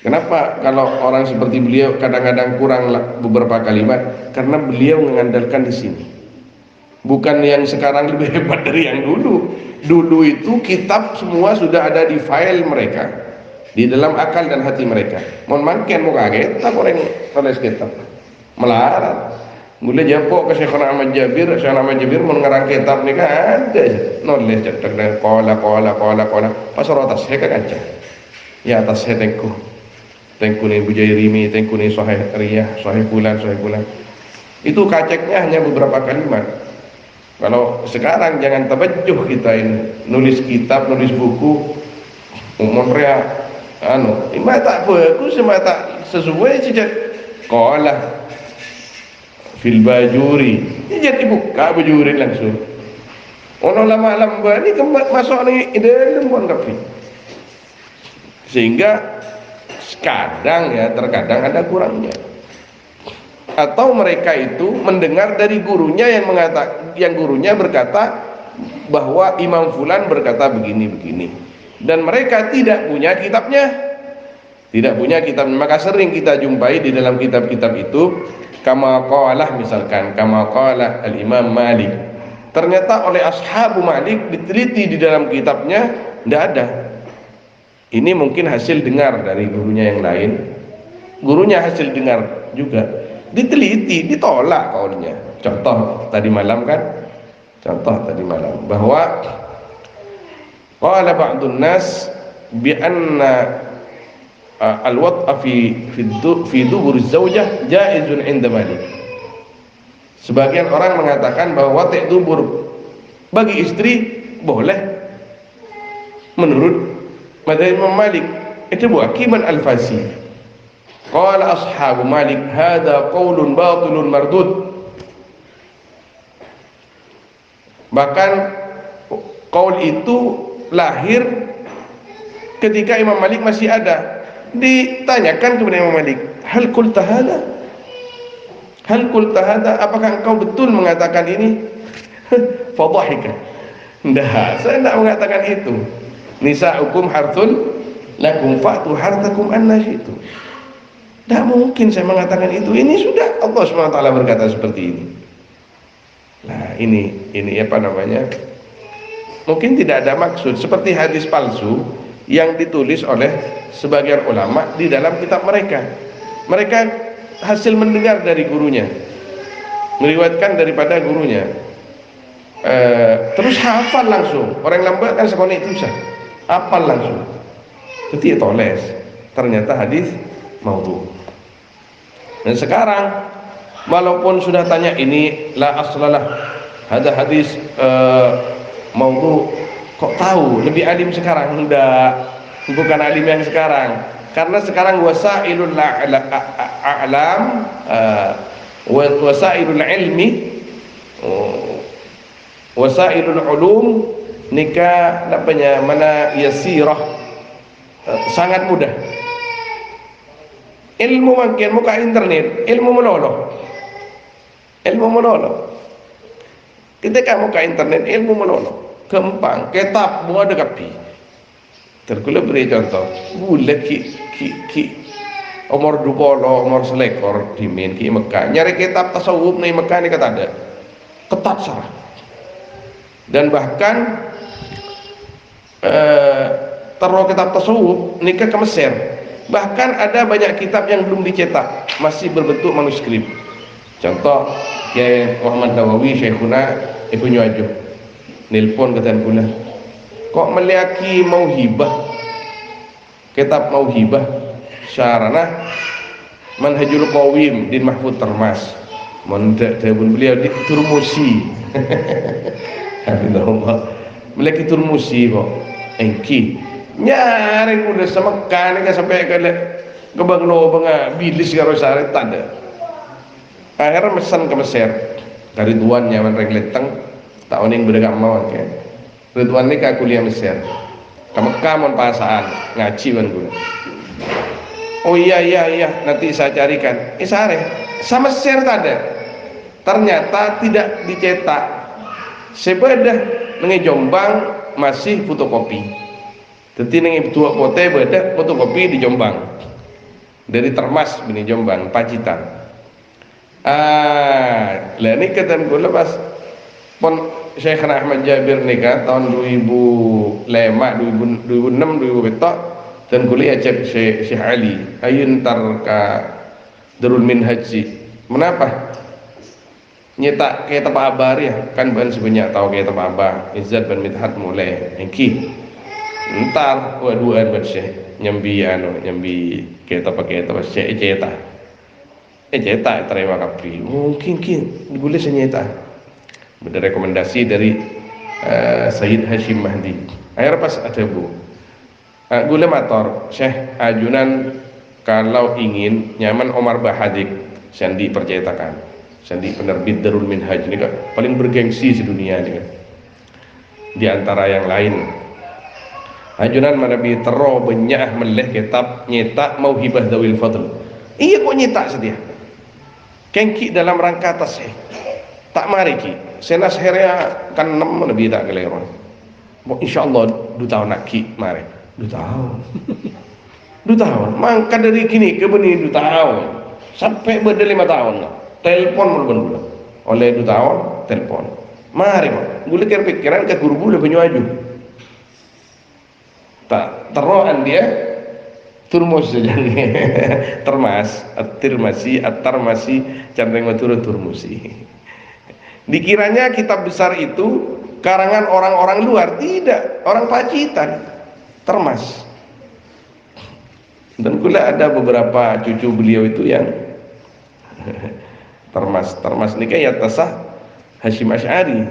Kenapa kalau orang seperti beliau kadang-kadang kurang beberapa kalimat? Karena beliau mengandalkan di sini. Bukan yang sekarang lebih hebat dari yang dulu. Dulu itu kitab semua sudah ada di file mereka, di dalam akal dan hati mereka. Mohon makin mau kaget, tak orang tulis kitab melarang. Mulai japok ke Syekh Ahmad Jabir, Syekh Ahmad Jabir mengarang kitab ni kan ada je. Nulis cetak dan qala pasar atas saya kan aja. Ya atas saya tengku ni Bujairimi, tengku ni Sahih Riyah, Sahih Fulan. Itu kaceknya hanya beberapa kalimat. Kalau sekarang jangan tabajuh kita ini nulis kitab, nulis buku umum rea ima tak bagus, ima tak sesuai saja. Qala fil bajuri, ini jadi buka bajuri langsung. Ono lama-lama ni masuk ni dalam pun kafi. Sehingga terkadang ada kurangnya. Atau mereka itu mendengar dari gurunya yang gurunya berkata bahwa Imam Fulan berkata begini, dan mereka tidak punya kitabnya. Maka sering kita jumpai di dalam kitab-kitab itu kama qala al-Imam Malik. Ternyata oleh ashabu Malik diteliti di dalam kitabnya, tidak ada. Ini mungkin hasil dengar dari gurunya yang lain. Gurunya hasil dengar juga, diteliti, ditolak kaulnya. Contoh tadi malam bahwa qala ba'dun nas bi anna al-wat'a fi dubur zaujah jaizun 'inda Malik. Sebagian orang mengatakan bahwa wati' dubur bagi istri boleh menurut mazhab Imam Malik. Itu Hakim Al-Fasi. Qala ashabu Malik hadza qaulun batilun mardud. Bahkan qaul itu lahir ketika Imam Malik masih ada. Ditanyakan kepada Imam Malik, hal qulta hadha, apakah engkau betul mengatakan ini? Fadhahika. Enggak, saya tidak mengatakan itu. Nisa'ukum harthul lakum fa'tu harthakum anna syi'tum. Tidak mungkin saya mengatakan itu. Ini sudah Allah SWT berkata seperti ini. ini apa namanya, mungkin tidak ada maksud, seperti hadis palsu yang ditulis oleh sebagian ulama di dalam kitab mereka. Mereka hasil mendengar dari gurunya, meriwayatkan daripada gurunya, terus hafal langsung. Orang lambat kan sekolah itu bisa hafal langsung, jadi toles, ternyata hadis maudhu. Dan sekarang walaupun sudah tanya ini la aslalah, ada hadis maudhu, kok tahu? Lebih alim sekarang? Enggak, bukan alim yang sekarang, karena sekarang wasailul a'lam, wasailul ilmi, wasailul ulum nikah namanya mana yasirah, sangat mudah. Ilmu makin muka internet, ilmu meloloh, ilmu meloloh. Ketika muka internet, ilmu meloloh, gampang. Kitab buat dekat pi. Terkula beri contoh, boleh ki umur 20, umur selekor dimin ki Mekah. Nyari kitab tasawuf nih Mekah ni kata ada, ketat sarah. Dan bahkan taruh kitab tasawuf nikah ke Mesir. Bahkan ada banyak kitab yang belum dicetak, masih berbentuk manuskrip. Contoh Kiai Muhammad Nawawi Syekhuna Ibnu Ajuh nelpon ke Tanpula, kok meliaki mauhibah, kitab mauhibah syarana manhajul qawim din Mahfud Termas, mondek telepon beliau di Turmusi. Alhamdulillah meliaki Turmusi kok engki nyari udah sama kan sampai ke Banglo Bangga bilis karo sare tak ada. Akhirnya mesan ke Mesir dari Ridwan nyaman regleteng tahun yang berdekat mawon kan. Ridwan ini ke kuliah Mesir. Ke Mekah mon pasaan ngaji kan gue. Oh iya nanti saya carikan. Sare sama Mesir tak ada. Ternyata tidak dicetak. Sebedah nengi Jombang masih fotokopi. Jadi nengi dua kote beda fotokopi di Jombang, dari Termas bini Jombang Pacitan. Lah ini ketan kula pas pon Syekh Ahmad Jabir nikah tahun 2005, 2006, 2007 dan kuliah cek Syekh Ali ayun tarka Darul Minhaj. Menapa nyetak kitab Abar ya kan ban sebanyak tahu kitab Abar Izzat bin Midhat mulai engki entar waduan bersih nyambi kita pakai itu cetak terima kapri mungkin boleh senyata ada rekomendasi dari Sayyid Hashim Mahdi. Akhirnya pas ada gula motor Syekh ajunan kalau ingin nyaman Omar Bahadik sandi percetakan, sandi penerbit Darul Minhaj ini kan paling bergengsi sedunia ini kan. Di antara yang lain ajunan manabi tero banyak meleh kitab nyetak Mauhibah Dzawil Fadl. Iya kok nyetak sedia. Kengki dalam rangka tasih. Tak mari ki. Senas herea kan 6 lebih tak keleron. Insyaallah 2 tahun nak ki mari. 2 tahun. 2 tahun. Mangka dari kini ke beni 2 tahun. Sampai beda 5 tahun. Telepon mulu. Oleh 2 tahun telepon. Mari kok. Gule pikiran ke guru gule banyu aju. Tak teroan dia turmus saja. Termas at-Tirmasi at-Tarmasi candeng matur turmusi. Dikiranya kitab besar itu karangan orang-orang luar, tidak, orang Pacitan. Termas. Dan pula ada beberapa cucu beliau itu yang Termas nikah ya tasah Hashim Asy'ari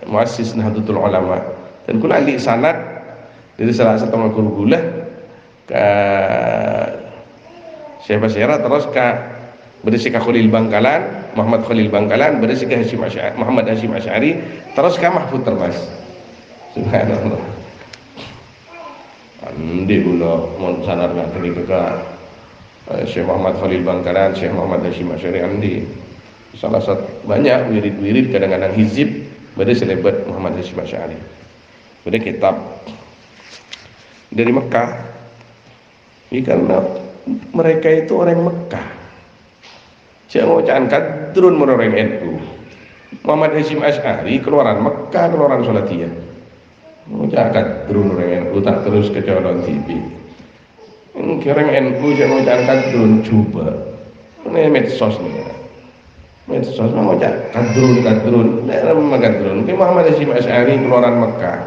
muassis Nahdlatul Ulama. Dan pula ahli sanad dari salah satu guru gula ke Syekh Basyara, terus ke berisi ke Khalil Bangkalan, Muhammad Khalil Bangkalan, berisi ke Hashim Asy'ari, Muhammad Hashim Asy'ari, terus ke Mahfud Termas. Subhanallah. Andi gula mon sanar ngateni ke Syekh Muhammad Khalil Bangkalan, Syekh Muhammad Hashim Asy'ari andi. Salah satu banyak wirid-wirid kadang-kadang hizib pada selebat Muhammad Hashim Asy'ari. Pada kitab dari Mekah. Ini karena mereka itu orang Mekah. Jangan ucapan kadrun orang NU. Muhammad Hasyim Asy'ari keluaran Mekah, keluaran Salatiyah. Jangan drone orang NU tak terus ke calon TV. Kira NU jangan jangan drone coba. Ini medsos nih. Medsos mau kadrun, dalam kadrun. Ke Muhammad Hasyim Asy'ari keluaran Mekah.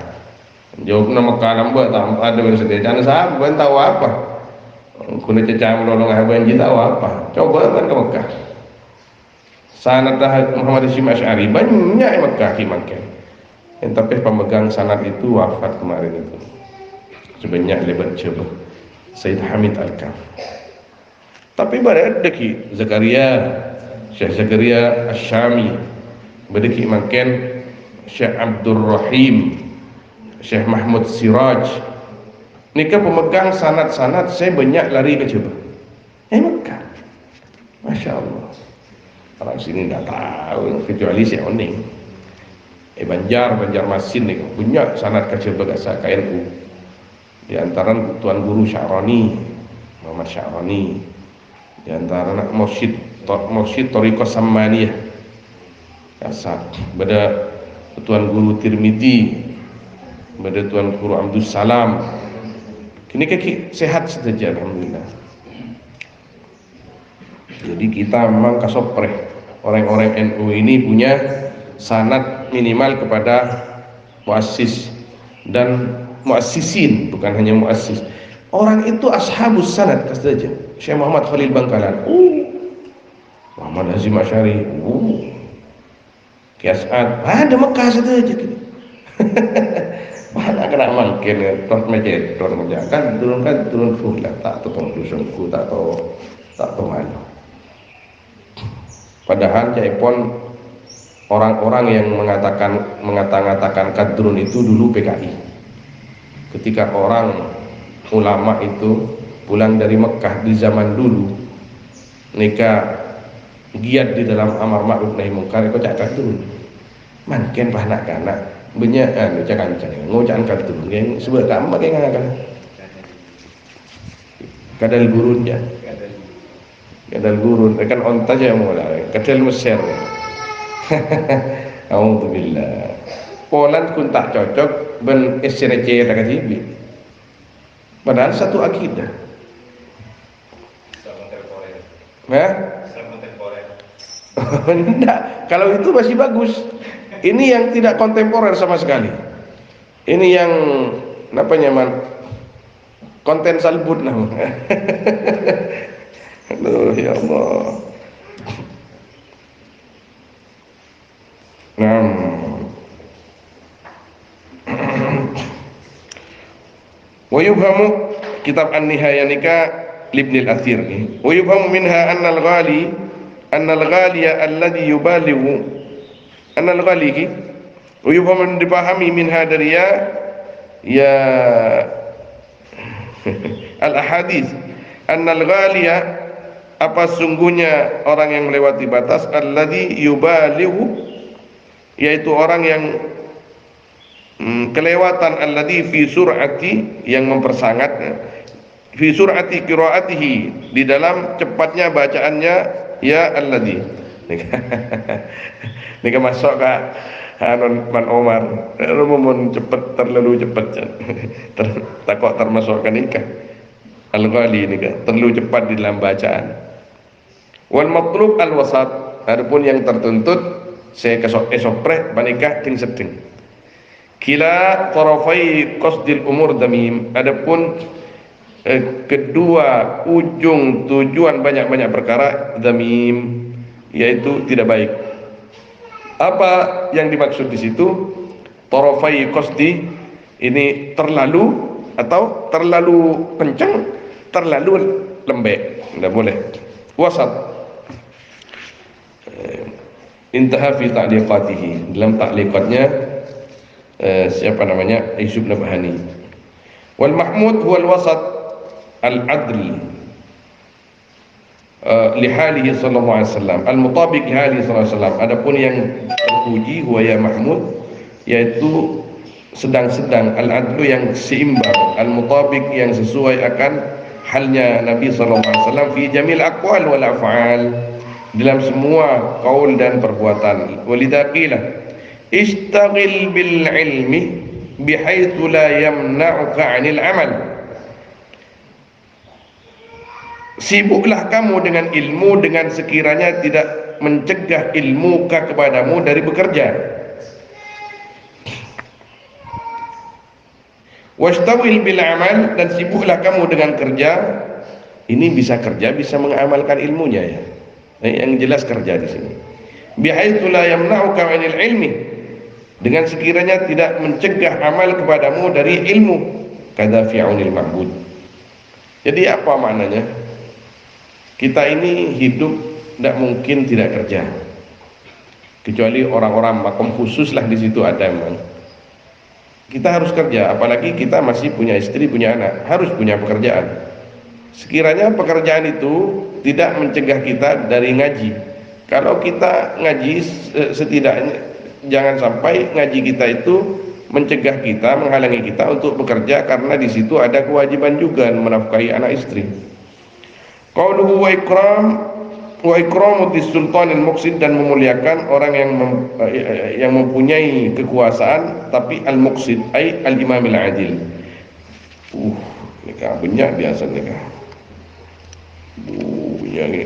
Jawab nama Mekah nambah tak ada bersedia. Jangan sahabat tahu apa. Kuna cecah menolong haban tahu apa. Coba kan ke Mekah. Sanad Muhammad Hasyim Asy'ari banyak Mekah kimakan. Yang tapi pemegang sanad itu wafat kemarin itu. Sebanyak lebat coba. Said Hamid Al-Kaf. Tapi ada ki Zakaria, Syekh Zakaria Asy-Syami. Badaki makan Syekh Abdul Rahim, Syekh Mahmud Siraj. Nika pemegang sanad-sanad saya banyak lari ke coba. Mekah. Masya Allah. Orang sini tidak tahu kecuali si Oning. Banjarmasin nih punya sanad kecil bagasa KNU. Di antara Tuan Guru Sya'rani, Muhammad Sya'rani. Di antara anak Mursyid Thariqah Sammaniyah. Kasat. Bada Tuan Guru Tirmidzi. Bada Tuan Guru Abdul Salam. Kini kaki sehat saja alhamdulillah. Jadi kita memang kasopreh orang-orang NU ini punya sanad minimal kepada muassis dan muassisin, bukan hanya muassis. Orang itu ashabus sanad saja. Syekh Muhammad Khalil Bangkalan, Muhammad Hasyim Asy'ari, Kiasat, ada Mekah saja gitu. Mana kena mangkin tor mejet tor menjakan turun fulah tak totong dusunku tak tahu malu. Padahal jaipon orang-orang yang mengatakan kadrun itu dulu PKI. Ketika orang ulama itu pulang dari Mekah di zaman dulu, mereka giat di dalam amar ma'ruf nahi mungkar, kok cak kadrun. Mungkin panak kanak banyak ucapan ngocan kadrun yang sebab kamu pakai ngangkan. Kadal gurun ya. Kadal gurun kan onta aja mulai. Kadal Mesir. Alhamdulillah. Poland pun tak cocok ben SRC tak kasih. Padahal satu akidah. Tidak, kalau itu masih bagus. Ini yang tidak kontemporer sama sekali. Ini yang apa nyaman? Konten salbut nama. Aduh ya Allah. Wa yubhamu kitab An-Nihayah nika Ibn al-Athir ni. Wa yubhamu minha anna al-ghaliya alladhi yubalighu anna al-ghali wa yubhamu dipahami minha dari ya al-ahadits anna al-ghaliya apa sungguhnya orang yang melewati batas alladhi yubalighu yaitu orang yang kelewatan alladhi fi sur'ati yang mempersangat fi sur'ati qiraatihi di dalam cepatnya bacaannya ya alladhi nika masuk ka anon Man Omar rumun cepat terlalu cepat takut termasukkan nikah al-ghali nika terlalu cepat di dalam bacaan wal matlub al-wasat adapun yang tertuntut saya kesopreh banikah ting sedeng kila tarafai qasdil umur damim adapun kedua ujung tujuan banyak-banyak perkara damim yaitu tidak baik. Apa yang dimaksud di situ? Tarafai qasdi ini terlalu atau terlalu kencang, terlalu lembek, tidak boleh. Wasat intaha fi ta'liqatihi, dalam ta'liqatnya siapa namanya Yusuf Nabhani. Wal mahmud huwal wasat al-adl li halihi sallallahu alaihi wasallam, al-mutabiq li halihi sallallahu alaihi wasallam. Adapun yang terpuji huwa ya mahmud yaitu sedang-sedang, al-adlu yang seimbang, al-mutabiq yang sesuai akan halnya Nabi sallallahu alaihi wasallam fi jamil aqwal wal af'al, dalam semua kaul dan perbuatan. Walidha qila istaghil bil ilmi bihaitsu la yamna'uka 'anil amal. Sibuklah kamu dengan ilmu dengan sekiranya tidak mencegah ilmu kepadamu dari bekerja. Wastawil bil amal, dan sibuklah kamu dengan kerja. Ini bisa kerja, bisa mengamalkan ilmunya ya. Yang jelas kerja di sini. Bihaitsu la yamna'uka 'anil ilmi, dengan sekiranya tidak mencegah amal kepadamu dari ilmu. Kadza fi'unil ma'bud. Jadi apa maknanya? Kita ini hidup tidak mungkin tidak kerja, kecuali orang-orang makom khusus lah di situ ada memang. Kita harus kerja, apalagi kita masih punya istri, punya anak, harus punya pekerjaan. Sekiranya pekerjaan itu tidak mencegah kita dari ngaji. Kalau kita ngaji, setidaknya jangan sampai ngaji kita itu mencegah kita, menghalangi kita untuk bekerja, karena di situ ada kewajiban juga menafkahi anak istri. Qauluhu wa ikramu sultanil muqsid, dan memuliakan orang yang mempunyai kekuasaan tapi al muqsid ay al imamil adil. Nikah banyak biasa nikah. Banyak ni.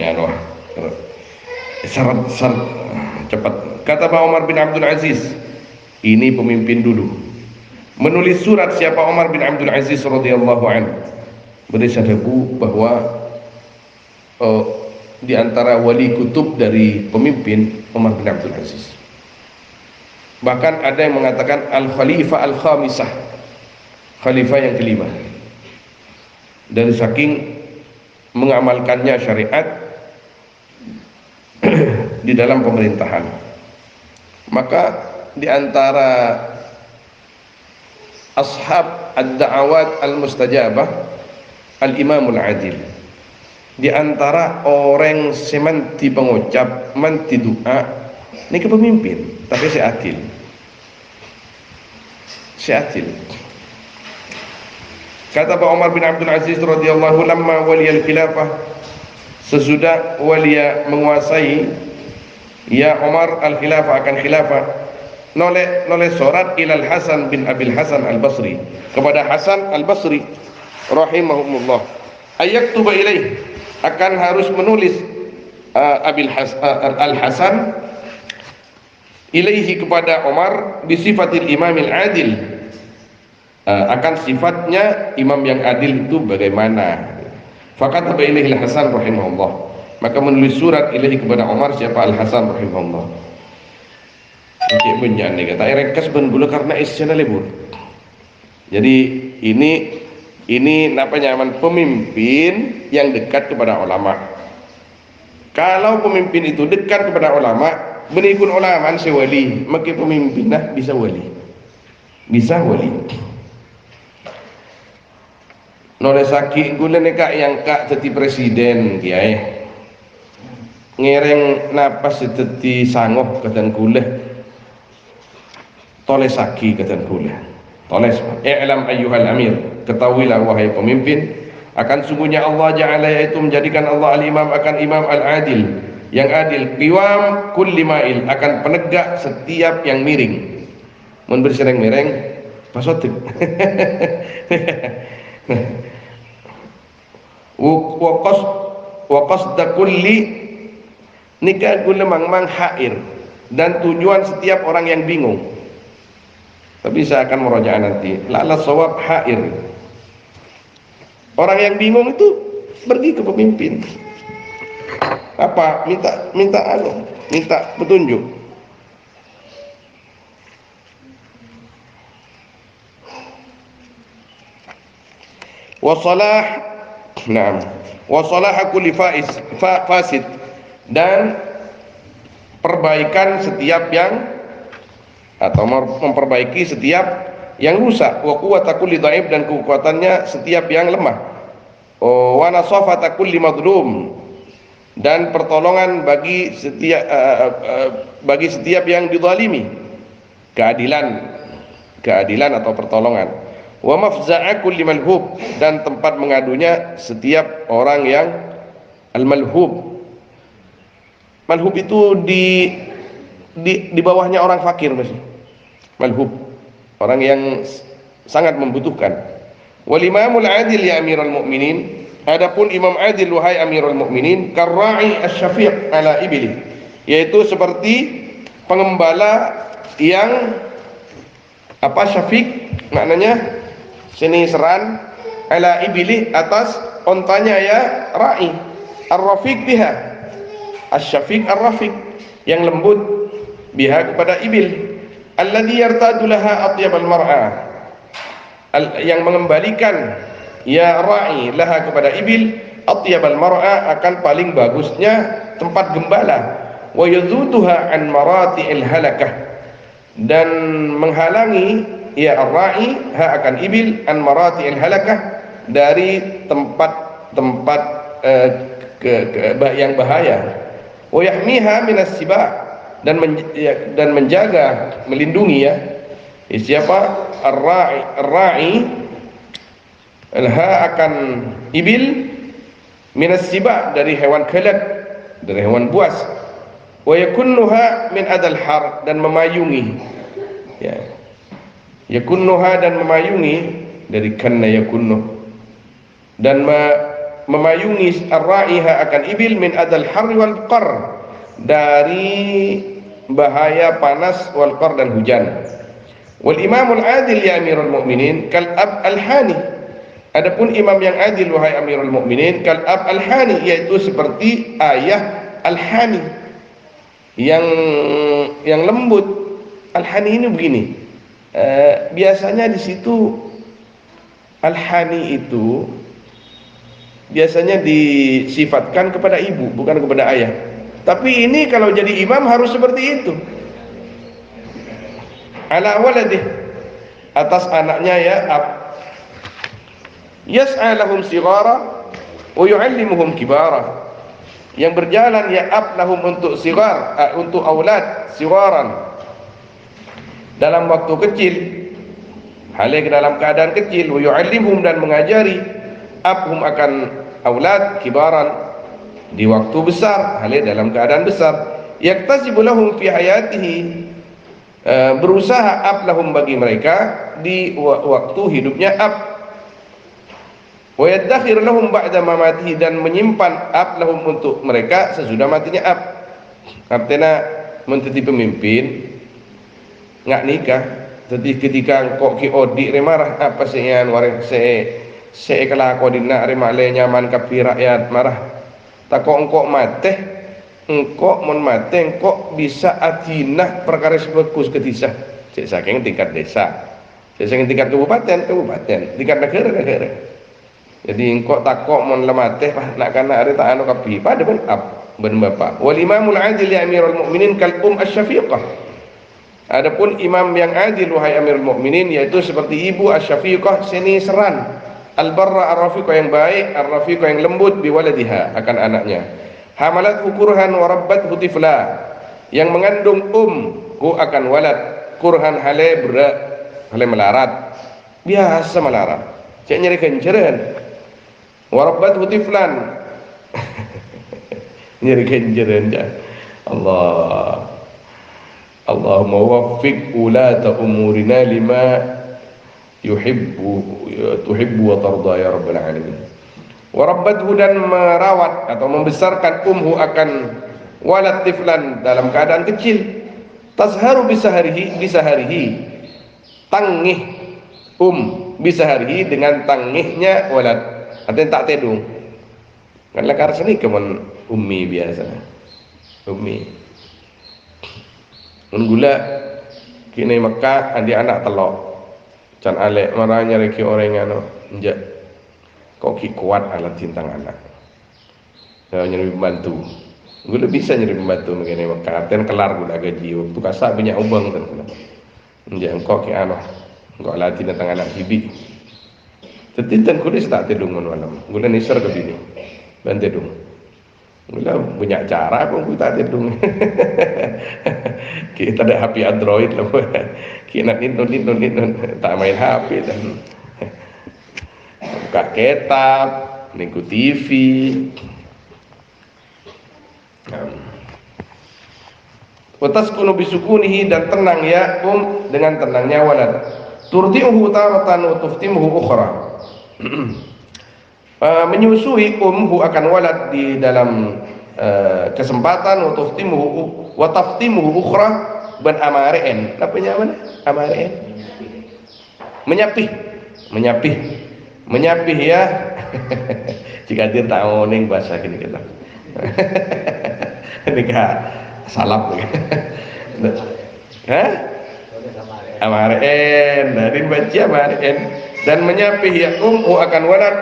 Ya Allah. Syarat cepat. Kata Pak Umar bin Abdul Aziz, ini pemimpin dulu. Menulis surat siapa Umar bin Abdul Aziz radhiyallahu anhu. Bersyadatku bahwa di antara wali kutub dari pemimpin Umar bin Abdul Aziz. Bahkan ada yang mengatakan al-khalifah al-khamisah, khalifah yang kelima. Dari saking mengamalkannya syariat di dalam pemerintahan. Maka di antara ashab ad-da'awat al-mustajabah al-imamul adil, di antara orang semanti pengucap manti doa ini ke pemimpin, tapi seadil. Kata Pak Umar bin Abdul Aziz radhiyallahu lamma waliyal khilafah, sesudah walia menguasai, ya Umar al khilafah, akan khilafah, noleh surat ilal Hasan bin Abil Hasan al Basri, kepada Hasan al Basri rahimahumullah, ayaktuba ilaih, akan harus menulis al Hasan ilaihi, kepada Umar, bisifatil imamil adil, akan sifatnya imam yang adil itu bagaimana. Fakataba ilaihi al Hasan rahimahullah, maka menulis surat ilaihi kepada Umar siapa al Hasan rahimahullah. Cik punya ni kata rekas ben gula karena isyana lebur. Jadi ini namanya pemimpin yang dekat kepada ulama. Kalau pemimpin itu dekat kepada ulama, benikun ulama sewali, maka pemimpin bisa wali. Noleh sakit gula nekak yang kak jadi presiden kiai. Ngereng napas jadi sangoh katan gula. Toleh sakit katan gula. Toles, i'lam ayyuhal amir, ketahuilah wahai pemimpin, akan sungguhnya Allah Ja'ala, yaitu menjadikan Allah al-imam, akan imam al-adil, yang adil, qiwam kulli ma'il, akan penegak setiap yang miring. Mun bersereng miring pasotik. Wa qasda kulli nikah gula mang hair, dan tujuan setiap orang yang bingung. Tapi saya akan merojaah nanti. Lala sawab hair. Orang yang bingung itu pergi ke pemimpin. Apa? Minta petunjuk. Wasalah kulli fasid, dan perbaikan setiap yang, atau memperbaiki setiap yang rusak. Wa quwwata kulli dhaif, dan kekuatannya setiap yang lemah. Wa nasafata kulli madlum, dan pertolongan bagi setiap yang dizalimi, keadilan atau pertolongan. Wa mafza'a kulli malhub, dan tempat mengadunya setiap orang yang Al-malhub. Malhub itu di bawahnya orang fakir masih. Malhub, orang yang sangat membutuhkan. Wal imamul adil ya amiral mu'minin, adapun imam adil wahai amirul mu'minin, karra'i asy-syafiq ala ibli, yaitu seperti pengembala yang syafiq maknanya seniseran, ala ibli atas ontanya ya ra'i, ar-rafiq biha, asy-syafiq ar-rafiq yang lembut, biha kepada ibil, alladhi yartadu laha atyabal mar'a, yang mengembalikan ya ra'i laha kepada ibil atyabal mar'a, akan paling bagusnya tempat gembala, wa yazuduha an marati'il halakah, dan menghalangi ya ar-ra'i ha akan ibil an marati'il halakah, dari tempat-tempat yang bahaya, wa yahmiha minas siba, dan menjaga, melindungi ya siapa ar-ra'i ha akan ibil minas siba, dari hewan kelak, dari hewan buas, wa yakunnuha min adal har, dan memayungi ya, yakunnuha dan memayungi dari kanna yakunnu, dan memayungi ar-ra'iha akan ibil min adal har wal qar, dari bahaya panas, wal qar dan hujan. Wal imamul adil ya amirul mu'minin kal ab al-hani, adapun imam yang adil wahai amirul mu'minin, kal ab al-hani, yaitu seperti ayah al-hani yang lembut. Al-hani ini begini, biasanya di situ al-hani itu biasanya disifatkan kepada ibu, bukan kepada ayah. Tapi ini kalau jadi imam harus seperti itu. Ala waladih, atas anaknya ya ab. Yas'a lahum sighara wa yu'allimuhum kibara, yang berjalan ya ab lahum untuk sigar, untuk aulad sigharan, dalam waktu kecil, halik dalam keadaan kecil, wa yu'allimuhum, dan mengajari abhum akan aulad kibaran, di waktu besar, halik dalam keadaan besar, yaktasibu lahum fi hayatihi, berusaha ab lahum bagi mereka di waktu hidupnya ab, wa yaddakhir lahum ba'da mamatihi, dan menyimpan ab lahum untuk mereka sesudah matinya ab. Artinya menjadi pemimpin ngak nikah, jadi ketika kok ki odik remarah apa seyan warek se kelako dina remale nyaman kapi rakyat marah, takok engkok mate, engkok mon mate engkok bisa atinah perkara sebagus ketisah, cek saking tingkat desa, cek saking tingkat kabupaten, tingkat negara. Jadi engkok takok mon lemate pah nak kana ari tak anu kapi pada ben ab ben bapa. Wal imamul adil ya amirul mu'minin kal asy-syafiqah, adapun imam yang adil wahai amirul mu'minin, yaitu seperti ibu asy-syafiqah, seniseran, al-barra ar-rafiqah, yang baik, ar-rafiqah yang lembut, biwaladiha akan anaknya, hamalat kurhan wa rabbat tifla, yang mengandung hu akan walad, kurhan hale berat, hale melarat, biasa melarat, cek nyeri kenceran, wa rabbat tiflan nyeri kenceran ya Allah. Allahumma waffiq ulata umurina lima tuhibbu wa tarda ya rabbal alamin. Wa rabbathu, dan merawat atau membesarkan akan walad tiflan dalam keadaan kecil, tazharu bisaharihi tangih bisaharihi dengan tangihnya walad, artinya tak tedung kan lakar seni kemen ummi biasa ummi menggula kini Mekah andi anak telok can alek marahnya reki orang anu njak kok ki kuat alat cintang anak saya nyeri pembantu gula bisa nyeri pembantu begini Mekah ten kelar gula gaji waktu kasak banyak ubang ten njak kok ki anu kok latih tentang anak bibi tetitan kulis tak tedung malam gula nisar ke bini bantu dong gula banyak cara pun kita tedung kita ada HP Android lah kita nindun tak main HP dan buka kitab, niku TV, Wa taskunu bisukunihi, dan tenang ya dengan tenangnya walad. Turdi'uhu taratan wa tuftimuhu ukhra. Menyusui hu akan walad di dalam kesempatan, wa taftimuhu ukhra, ban amare'en. Apanya mana? Amare'en. Menyapih ya. Jika dia tahu ning bahasa gini kita. Nikah salap. Hah? Amare'en, dari baca amare'en, dan menyapih ya akan walad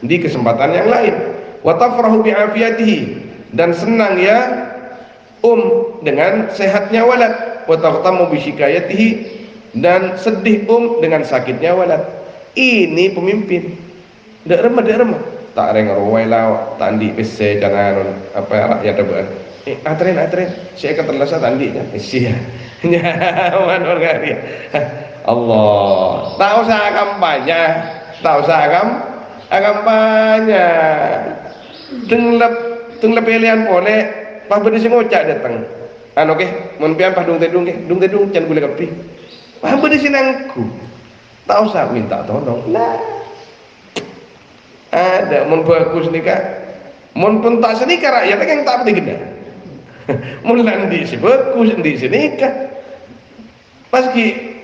di kesempatan yang lain. Wa tafrahu bi'afiyatihi, dan senang ya dengan sehatnya walad. Wa taqtamu bi syikayatihi, dan sedih dengan sakitnya walad. Ini pemimpin. Dak remeh tak reng rowai law tandi pese kanan rakyat debat. Atren saya keterlesa tandinya sia. Manor ngari. Allah, tak usah kampanye. Denglep pilihan boleh pas bede sing ngocak datang. Oke, mun pian pas dung tedung can gule kepi. Pas bede sinangku. Tak usah minta tolong. Lah. Ada mun bagus nikah. Mun pun tak senikah rakyat yang tak penting gede. Mun landi si bagus di senikah. Pas ki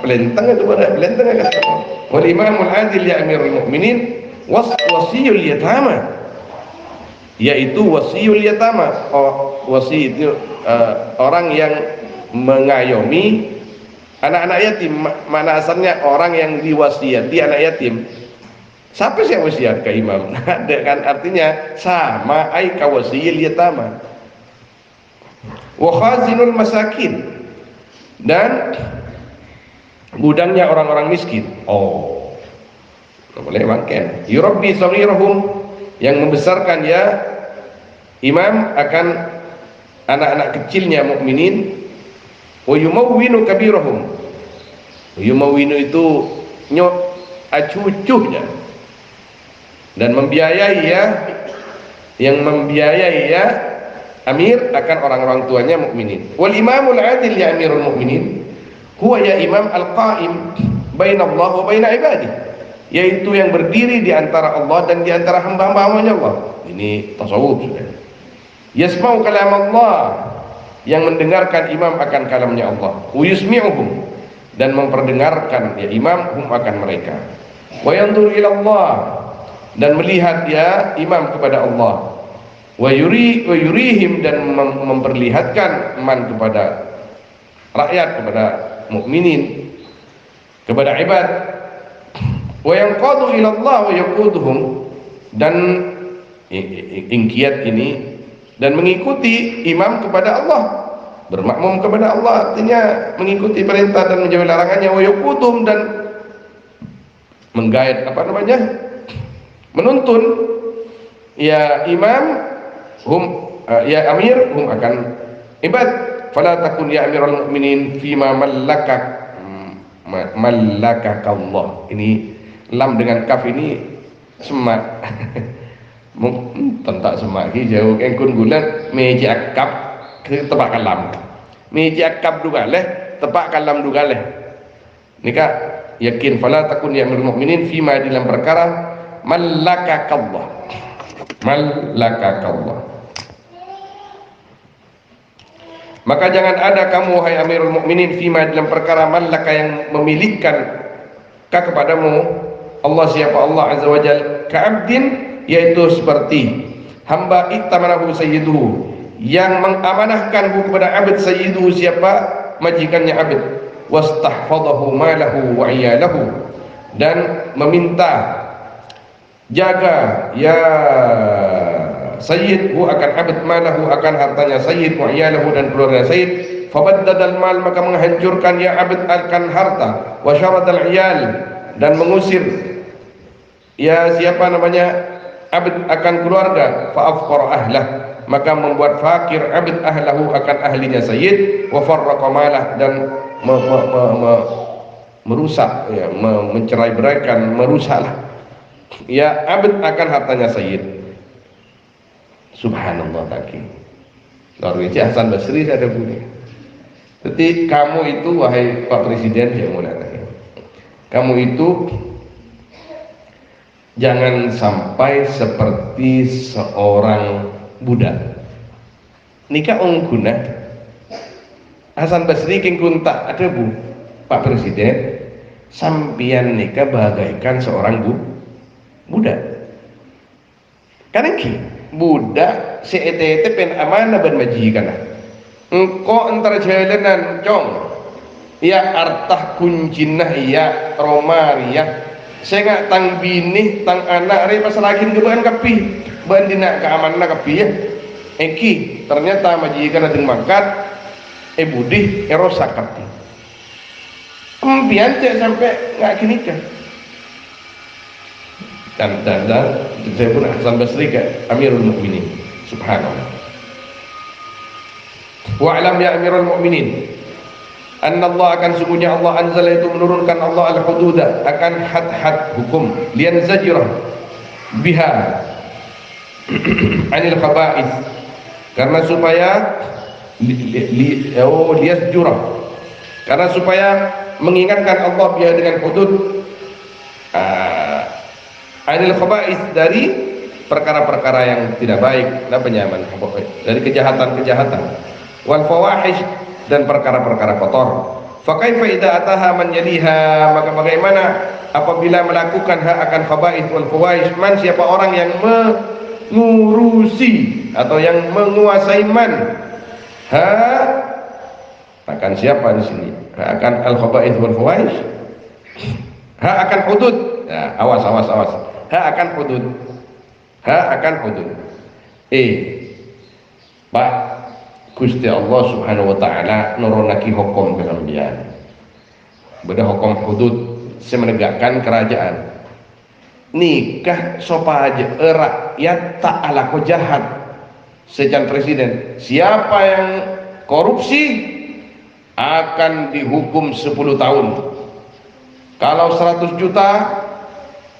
pelentang itu pada pelentang kata wal imamul adil ya amirul mukminin wasiyul yatama, yaitu wasiyul yatama. Wasi itu orang yang mengayomi anak-anak yatim. Mana asalnya orang yang diwasiati anak yatim. Siapa sih yang wasiat ke imam? Ada kan, artinya sama ai ka wasiyil yatama. Wa khazinul masakin, dan gudangnya orang-orang miskin. Boleh bangken. Yurabbi saghirahum, yang membesarkan ya imam akan anak-anak kecilnya mukminin. Wa yumawwinu kabirahum. Yumawwinu itu cucunya, dan membiayai ya, yang membiayai ya amir akan orang-orang tuanya mukminin. Wal imamul adil ya amirul mukminin huwa ya imam al-qa'im bainallah wa baina ibadih, yaitu yang berdiri di antara Allah dan di antara hamba-hambanya Allah. Ini tasawuf sudah. Yasma'u kalam Allah, yang mendengarkan imam akan kalamnya Allah. Wa yusmi'uhum, dan memperdengarkan ya imam hum akan mereka. Wa yanzuru ila Allah, dan melihat ya imam kepada Allah. Wa yurihim, dan memperlihatkan man kepada rakyat, kepada mukminin, kepada ibad. Wa yanqadu ila Allah wa yaquduhum, dan ingkiat ini, dan mengikuti imam kepada Allah, bermakmum kepada Allah, artinya mengikuti perintah dan menjauhi larangannya. Wa yaquduhum, dan menggait menuntun ya imam ya amir akan ibad. Fala takun ya amirul mukminin fima mallakaka Allah. Ini lam dengan kaf ini semak. Tentak semak ki jauh engkun gulan meja akap ke tepak kalam. Meja akap dugaleh tepak kalam dugaleh. Nika yakin fala takun ya amirul mukminin fima dalam perkara mallakaka Allah. Maka jangan ada kamu hai amirul mukminin fima dalam perkara mallaka, yang memilikkan kepadamu Allah. Siapa Allah azza wajal? Ka'abdin, yaitu seperti hamba ittamanahu sayyiduhu, yang mengamanahkan kepada abd sayyiduhu. Siapa? Majikannya abd. Wastahfadahu malahu wa iyalahu, dan meminta jaga ya sayyid akan abd malahu, akan hartanya sayyid, wa iyalahu, dan keluarga sayyid. Fabaddadal mal, maka menghancurkan ya abd akan harta. Wa syaradal iyal, dan mengusir ya siapa namanya abd akan keluarga. Fa afqara ahlah, maka membuat fakir abd ahlahu, akan ahlinya sayyid. Wa farraqa malah, dan merusak ya, mencerai beraikan, merusaklah ya abd akan hartanya sayyid. Subhanallah lagi. Lalu itu Hasan Basri saya ada punya. Jadi kamu itu wahai Pak Presiden, saya mau nanya, kamu itu jangan sampai seperti seorang budak. Nikah guna Hasan Basri king kuntak ada bu Pak Presiden, sampian nikah bagaikan seorang budak. Karena ki budak seete pen amanah ban majikan. Engkau antar jalanan cong ya artah kuncina ya romaria saya nggak tang bini tang anak re pas lagi geluan kapi bandina keamanan kapi ya eki ternyata majikan adeng mangkat budih erosak kapi empian cek sampai nggak kini kan dan saya pun Hasan Basri ke Amirul Mukminin subhanallah. Wa'lam ya Amirul Mukminin anna Allah akan sungguhnya Allah anzala itu menurunkan Allah al-hududa akan had-had hukum lian zajirah biha anil khaba'ith karena supaya liyasjurah karena supaya mengingatkan Allah biha dengan hudud anil khaba'ith dari perkara-perkara yang tidak baik dari kejahatan-kejahatan wal fawahish dan perkara-perkara kotor. Fa kaifa idza ataha man yaliha, maka bagaimana apabila melakukan hak akan khaba'ith wal fawahish man, siapa orang yang mengurusi atau yang menguasai man ha akan siapa di sini hak akan al khaba'ith wal fawahish, hak akan hudud ya, awas hak akan hudud Pak Gusti Allah subhanahu wa ta'ala nurunaki hukum kesambian beda hukum hudud semenegakkan kerajaan nikah sopa aja rakyat tak alaku jahat sejan presiden siapa yang korupsi akan dihukum 10 tahun kalau 100 juta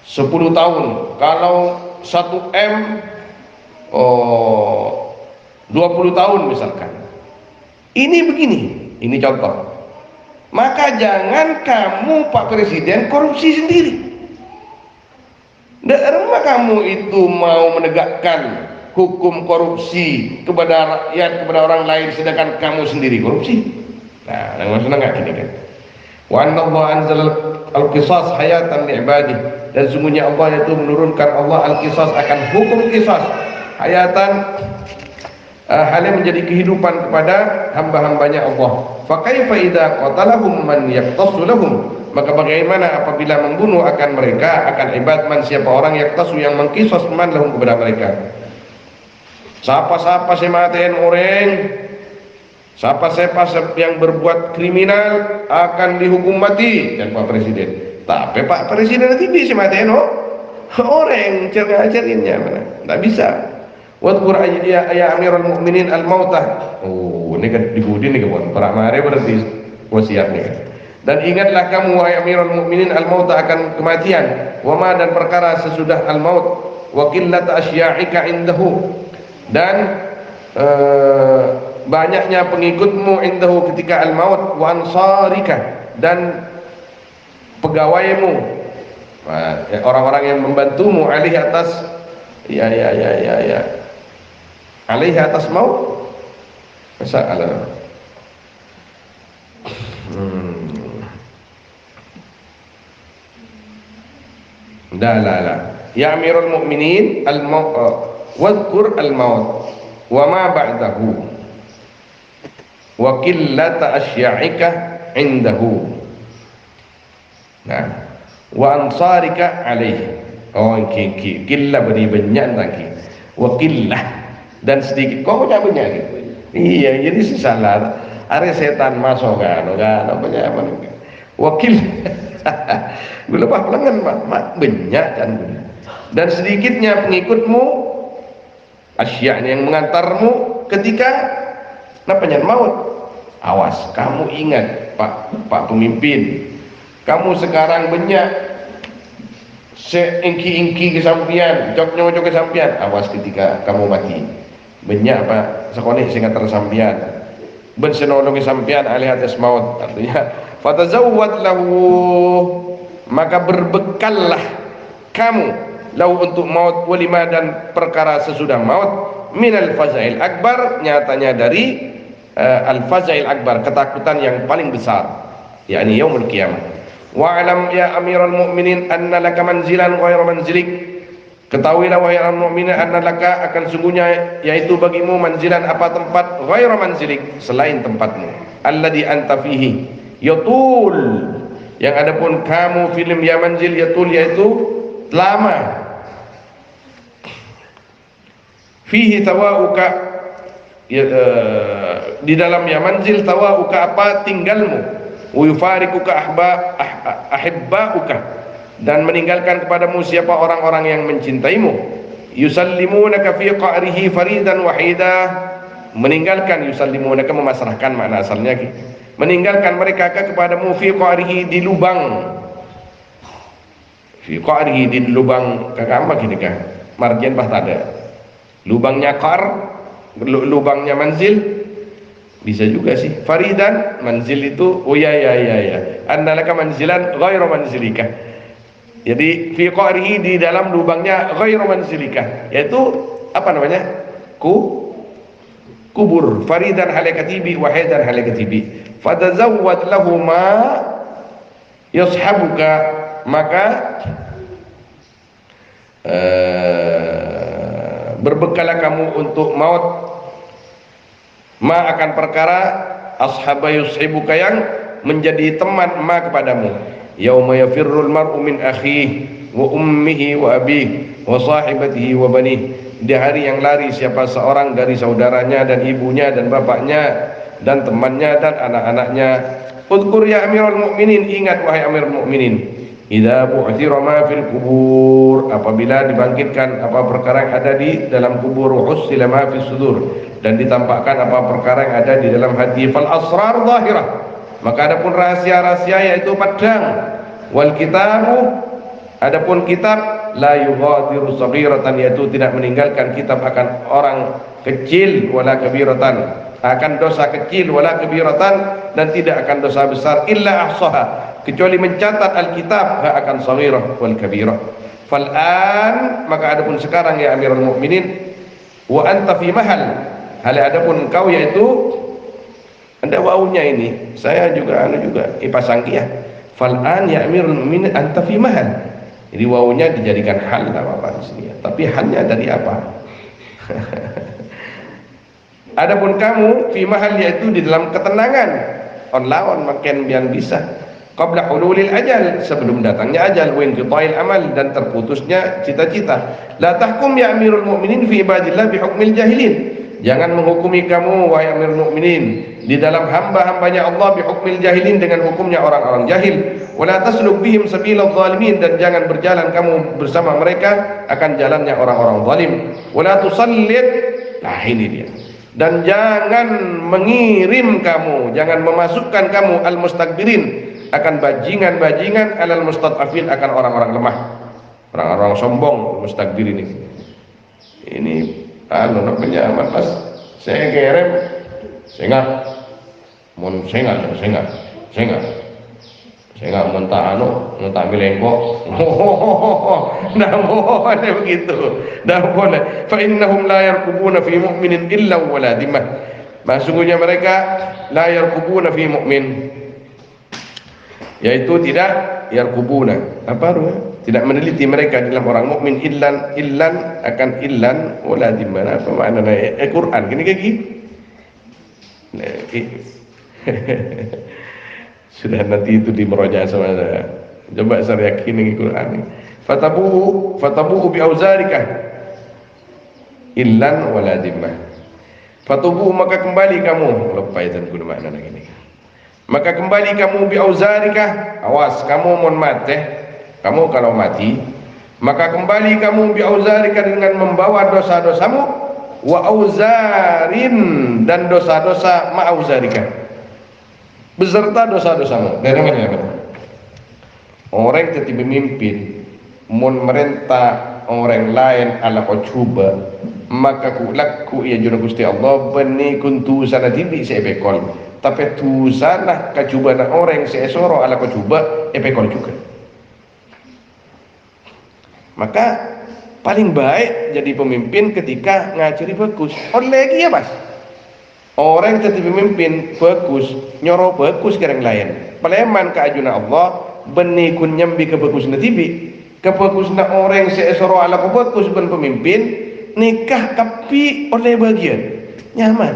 10 tahun kalau 1 M 20 tahun misalkan. Ini begini, ini contoh. Maka jangan kamu Pak Presiden korupsi sendiri. Karena kamu itu mau menegakkan hukum korupsi kepada rakyat, kepada orang lain, sedangkan kamu sendiri korupsi. Nah, maksudnya nggak gini kan? Wa anna Allah anzal al-qisas hayatan li'ibadih, dan sungguhnya Allah itu menurunkan Allah al-qisas akan hukum qisas hayatan halnya menjadi kehidupan kepada hamba-hambanya Allah. Fa kaifa idza qatalahum man yaqtasu lahum, maka bagaimana apabila membunuh akan mereka akan ibad man siapa orang yaqtasu yang mengkisos man lahum kepada mereka. Siapa-siapa sematen orang, siapa-siapa yang berbuat kriminal akan dihukum mati dan Pak Presiden. Tapi Pak Presiden nanti bisa maten orang cerga-cerinnya mana? Enggak bisa. Wadkur ya Amirul Mukminin al-mautah. Oh, ini kan digudi nih kawan. Para mare berarti wasiatnya. Dan ingatlah kamu wahai Amirul Mukminin al-mautah akan kematian. Wama dan perkara sesudah al-maut. Wa qillat asya'ika indahu. Dan banyaknya pengikutmu indahu ketika al-maut wa ansarika dan pegawaimu. Orang-orang yang membantumu alih atas alaihi atas maut masalah la ya Amirul Mukminin al-maut wadhkur al-maut wa ma ba'dahu wa qillata asya'ika indahu nah wa ansarika alaihi qillah beri banyak lagi wa qillah dan sedikit kok punya banyak gitu. Iya jadi salah ada setan masuk kan banyak wakil gue lepas pelengan banyak dan sedikitnya pengikutmu asya'nya yang mengantarmu ketika maut. Awas kamu ingat Pak pemimpin, kamu sekarang banyak seingki-ingki kesampian, jok-jok kesampian, awas ketika kamu mati. banyak apa sekolah sehingga tersampian ben senolongi sampian alih atas maut, artinya fatazawwad lahu, maka berbekallah kamu lahu untuk maut, walima dan perkara sesudah maut, minal fazail akbar, nyatanya dari al fazail akbar, ketakutan yang paling besar, yakni yaumul qiyamah. Wa'lam ya amiral mu'minin anna laka manzilan ghairu manzilik, ketahuilah wahai orang mukmin, annalaka akan sungguhnya yaitu bagimu manzilan apa tempat, ghairu manzilik selain tempatmu, alladhi anta fihi yatul, yang adapun kamu film ya manzil yatul yaitu lama, fihi tawauka di dalam ya manzil tawauka apa tinggalmu, yufariquka ahibbauka dan meninggalkan kepadamu siapa orang-orang yang mencintaimu, yusallimunaka fi qa'rihi faridan wahida, meninggalkan yusallimunaka memasrahkan makna asalnya, meninggalkan mereka kepadamu fi qa'rihi di lubang, fi qa'rihi di lubang kakak apa gini kah marjian bah tada lubangnya qar, lubangnya manzil bisa juga sih, faridan manzil itu oh ya annalaka manzilan ghairu manzilika, jadi fi qa'rihi di dalam lubangnya ghairu manzilika, yaitu apa namanya kubur, faridan halakatibi wahidan halakatibi, fatazawwad lahu ma yashabuka, maka berbekalah kamu untuk maut, ma akan perkara ashaba yushibuka yang menjadi teman ma kepadamu, yauma yafirrul mar'u min akhihi wa ummihi wa abihi wa sahibatihi wa banihi, di hari yang lari siapa seorang dari saudaranya dan ibunya dan bapaknya dan temannya dan anak-anaknya. Udhkur ya amiral mu'minin, ingat wahai amirul mu'minin, idza bu'thira ma fil kubur, apabila dibangkitkan apa perkara yang ada di dalam kubur, husila ma fis sudur, dan ditampakkan apa perkara yang ada di dalam hati, fal asrar zahirah, maka adapun rahasia-rahasia yaitu padang, wal kitabu adapun kitab, la yughadiru saghiratan, yaitu tidak meninggalkan kitab akan orang kecil, wala kabiratan akan dosa kecil, wala kabiratan dan tidak akan dosa besar, illa ahsaha kecuali mencatat alkitab akan saghirah wal kabirah. Fal'an, maka adapun sekarang ya amirul mukminin, wa anta fi mahal, hal adapun kau yaitu anda wawunya ini saya juga ipasang ya, fal'an ya amirul mukminin anta fi mahal, jadi wawunya dijadikan hal tak apa-apa di sini ya. Tapi halnya dari apa? Adapun kamu fi mahal yaitu di dalam ketenangan, on lawan makin yang bisa, qabla hululil ajal sebelum datangnya ajal, wa inqita'il amal dan terputusnya cita-cita. La tahkum ya amirul mukminin fi ibadillah bi hukmil jahilin, jangan menghukumi kamu wahai amirul mukminin di dalam hamba-hambanya Allah bi hukmil jahilin dengan hukumnya orang-orang jahil, wala tasluk bihim sabilal zalimin dan jangan berjalan kamu bersama mereka akan jalannya orang-orang zalim, wala tusallit, nah ini dia, dan jangan mengirim kamu, jangan memasukkan kamu al-mustakbirin akan bajingan-bajingan, alal mustad'afin akan orang-orang lemah, orang-orang sombong. Mustakbir ini anu penyaman pas saya kirim sehingga mentah milengkok, nggak boleh begitu, nggak boleh. Fa innahum la yarqubuna fi mu'minin illa wala dimah, sesungguhnya mereka la yarqubuna fi mu'min, yaitu tidak yarqubuna apa artinya? Tidak meneliti mereka dalam orang mukmin illan akan illan wala dimah, apa maknanya Quran gini kaki sudah nanti itu di meroja sama saya. Coba saya yakin dengan Quran ini. Fatabu bi auzarika illan wala dimah. Fatubu maka kembali kamu, lupa itu guna makna ini. Maka kembali kamu bi auzarika, awas kamu mon mati, kamu kalau mati, maka kembali kamu bi auzarika dengan membawa dosa-dosamu, wa auzarin dan dosa-dosa ma auzarika, beserta dosa-dosamu. Dari mana? Orang yang memimpin, merintah orang lain ala ujuba, maka ku laku ia juna Gusti Allah bani kuntu sana tibi seepekol tapi tu sana kacuba na orang seesoro ala kacuba epekol juga. Maka paling baik jadi pemimpin ketika ngajari bagus. Lagi ya mas, orang yang jadi pemimpin bagus nyoro bagus ke orang lain peleman ke ajuna Allah bani kun nyambi ke bagus na tibi kebagus na orang seesoro ala ko bagus ben pemimpin nikah kapi oleh bagian nyaman.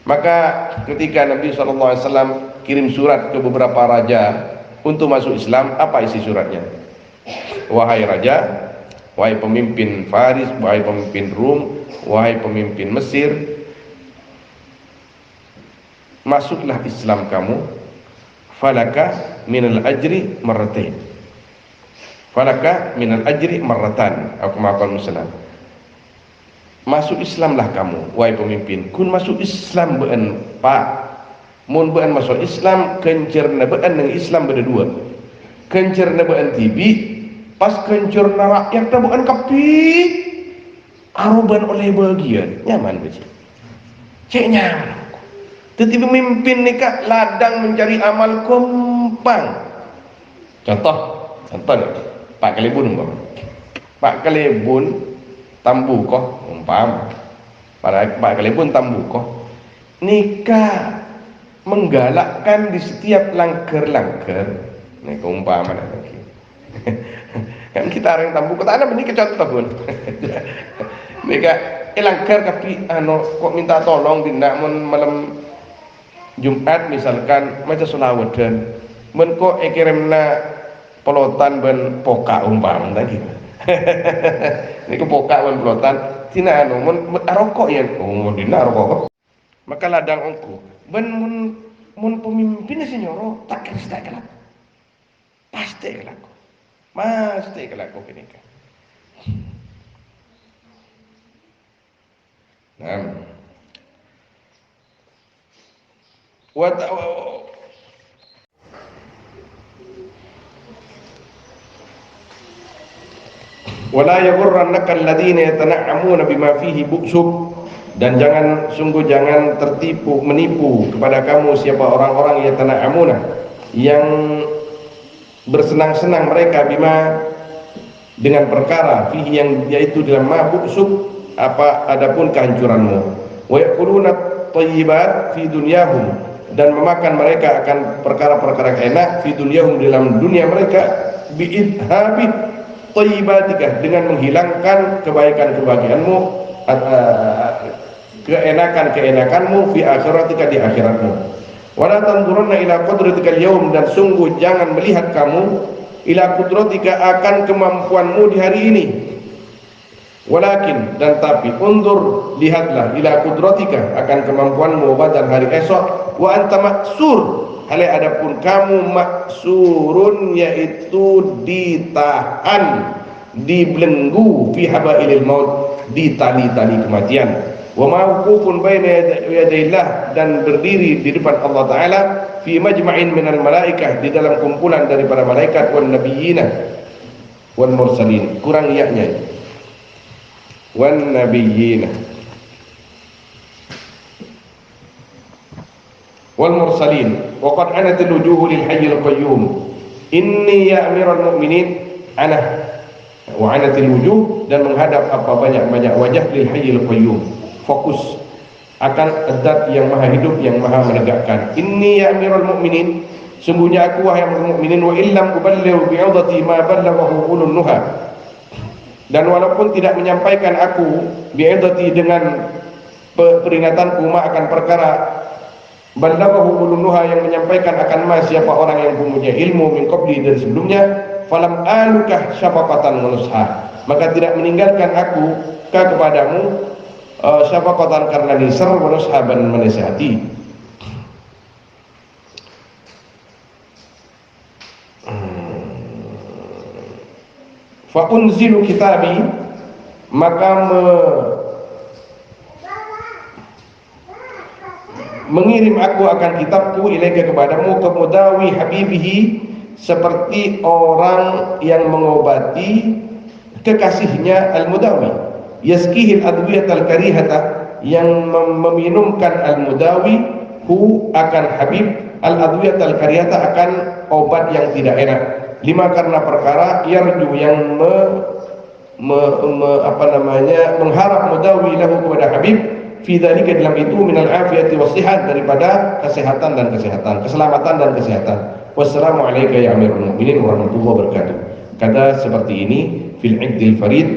Maka ketika Nabi SAW kirim surat ke beberapa raja untuk masuk Islam, apa isi suratnya? Wahai raja, wahai pemimpin Faris, wahai pemimpin Rum, wahai pemimpin Mesir, masuklah Islam kamu, falaka minal ajri marratain, falaka minal ajri marratan, aku maafkan muslim. Masuk Islamlah kamu, wahai pemimpin. Kun masuk Islam bean pak, mun bean masuk Islam kencerna bean dengan Islam berdua. Kencerna bean tibi, pas kencerna rakyat bean kapi, aroban oleh bagian nyaman beci. Cek nyaman. Tetapi pemimpin nikah ladang mencari amal kompang. Contoh nih, Pak Kalibun umpama. Pak Kalibun tambukoh umpama Pak Kalibun tambukoh nikah menggalakkan di setiap langker-langker nih umpama lagi kan kita orang tambukoh tak ada menikah contoh pun nikah langker tapi kok minta tolong tindak malam Jumat misalkan macam selawat dan men kok kirimna pelotan ben poka umpama lagi ini kepokak wan pelotan tina mun arokok ya mun dina arokok maka ladang ongko ben mun pemimpin si nyoro tak kelak pasti kelak kini kan. Nah wala yaghurrannaka alladziina yatana'amuna bima fihi bu'sub, dan sungguh jangan menipu kepada kamu siapa orang-orang yatana'amuna yang bersenang-senang mereka bima dengan perkara fihi yang yaitu dalam ma bu'sub apa adapun kehancuranmu, wa yaquluna thayyibat fi dunyahum, dan memakan mereka akan perkara-perkara enak fi dunyahum dalam dunia mereka bi'idhabi thayyibatika, dengan menghilangkan kebaikan-kebahagiaanmu, keenakan-keenakanmu fi akhiratika, di akhiratmu. Wala tanzurunna ila qudratikal yaum, dan sungguh jangan melihat kamu ila qudratika akan kemampuanmu di hari ini. Walakin, dan tapi undur, lihatlah ila qudratika akan kemampuanmu pada hari esok, wa anta maksur, hale adapun kamu maksurun, yaitu ditahan, dibelenggu fi habailil maut, di tali-tali kematian, wa mawqufun baina yadayillah, dan berdiri di depan Allah Ta'ala fi majma'in minal malaikah, di dalam kumpulan daripada malaikat, wan nabiyina wal mursalin, kurang yaknya wan nabiyina wal mursalin wa qad anatil wujuhu lil hayyil qayyum inni ya amiral mu'minin ana wa anatil wujuh, dan menghadap apa banyak-banyak wajah lil hayyil qayyum, fokus akan zat yang maha hidup yang maha menegakkan. Inni ya amiral mu'minin, sungguhnya aku wahai amirul mu'minin, wa illam uballighu bi'adati ma ballaghahu ulun nuha, dan walaupun tidak menyampaikan aku bi'adati dengan peringatanku ma akan perkara ballaghahu ulun nuha, yang menyampaikan akan ma siapa orang yang mempunyai ilmu min qabli, dari sebelumnya, falam alukah syafaqatan wa nusha, maka tidak meninggalkan aku kepadamu syafaqatan karena nisar wa nusha, dan menasihati. Fa unzilu kitabi, maka mengirim aku akan kitabku ilaika kepadamu, kemudawi habibihi, seperti orang yang mengobati kekasihnya, al-mudawi yaskihil adwiyatal karihata, yang meminumkan al-mudawi hu akan Habib al-adwiyatal karihata, akan obat yang tidak enak. Lima, karena perkara yarju, yang mengharap mudawi lahu kepada Habib fi dzalika, dalam itu minal afiyati wasihat, daripada kesehatan dan kesehatan, keselamatan dan kesehatan. Wassalamu alayka ya amirul mu'minin warahmatullahi wabarakatuh. Kata seperti ini fil Iqdil Farid,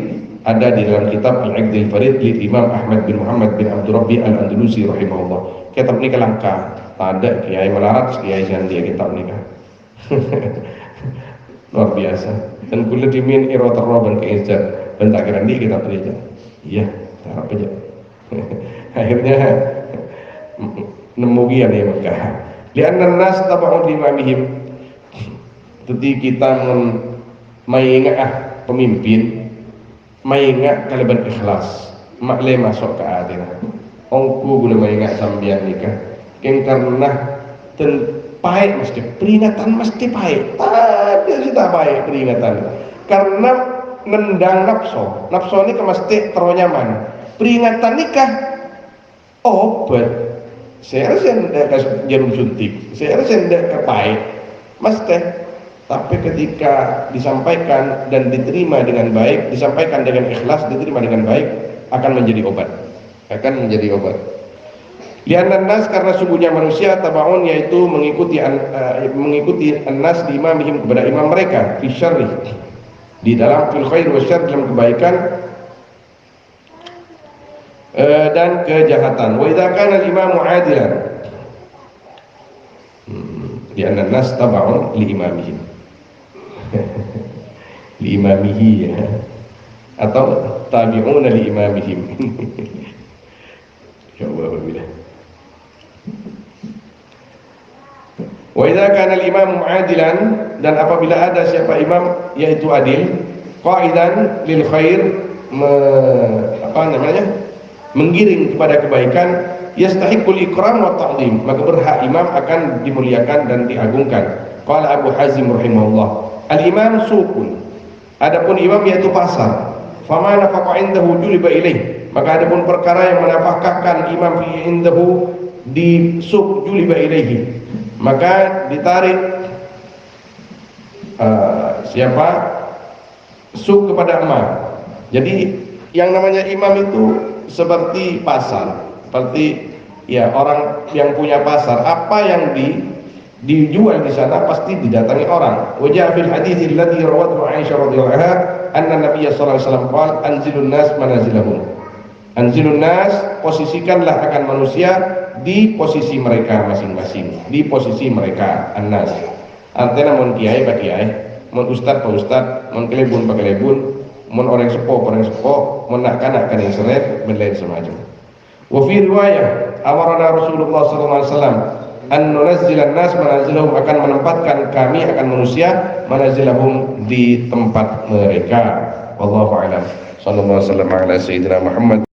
ada di dalam kitab Al-Iqdil Farid li Imam Ahmad bin Muhammad bin Abdul Rabbi Al-Andalusi rahimahullah. Kitab nikah langka, tak ada kiai melarat kiai yang dia kitab nikah. Luar biasa. Dan kula dimin iratar roban keinjar, dan tak kira dia kitab aja. Iya, harap aja. Akhirnya nemu gian ya Mekah. Lianna nas taba'un limamihim. Jadi kita mengingat pemimpin, mengingat kaliban ikhlas, makle masuk ke adina. Ongku guna mengingat sambian nikah. Ken karena pahit mesti peringatan, mesti pahit. Tapi sudah baik peringatan. Karena nendang nafsu ini mesti teronyaman. Peringatan nikah obat. Saya harus hendak jarum suntik, saya harus hendak kepaik, mesti. Tapi ketika disampaikan dan diterima dengan baik, disampaikan dengan ikhlas, diterima dengan baik, akan menjadi obat, akan menjadi obat. Lianna nas, karena sungguhnya manusia tabaun, yaitu mengikuti an-nas di imamihim, kepada imam mereka, fi syarri, di dalam fil khair wa syarr, dalam kebaikan dan kejahatan. Wa idza kana al-imamu adilan, di anna nas tab'un li imamihim. Li imamihi ya. Atau tabi'una li imamihim. Ya Allah billah. Wa idza kana al-imamu adilan, dan apabila ada siapa imam yaitu adil, qaidan lil khair, menggiring kepada kebaikan, yastahiqul ikram wa ta'zim, maka berhak imam akan dimuliakan dan diagungkan. Qala Abu Hazim rahimahullah, al-imam suqun, adapun imam yaitu pasar, fama nafaqa indahu juliba ilaih, maka adapun perkara yang menafkahkan imam fi indahu di suq juliba ilaihi, maka ditarik siapa suq kepada emak. Jadi yang namanya imam itu seperti pasar, seperti ya orang yang punya pasar, apa yang dijual di sana pasti didatangi orang. Wajah fil hadits alladhi rawathu Aisyah radhiyallahu anha anna Nabiy sallallahu alaihi wasallam qala anzilun nas manazilahum. Anzilun nas, posisikanlah akan manusia di posisi mereka masing-masing, di posisi mereka annas. Artinya mon kiai pak kiai, mon ustad pak ustad, mon kelebun pak kelebun, mon orang sepo mon nak yang seret dan lain semacam. Wa fi riwayah amarana Rasulullah sallallahu alaihi wasallam an nunazzilan nas manazilahum, akan menempatkan kami akan manusia manazilahum di tempat mereka. Wallahu a'lam. Sallallahu alaihi wasallam ala sayyidina Muhammad.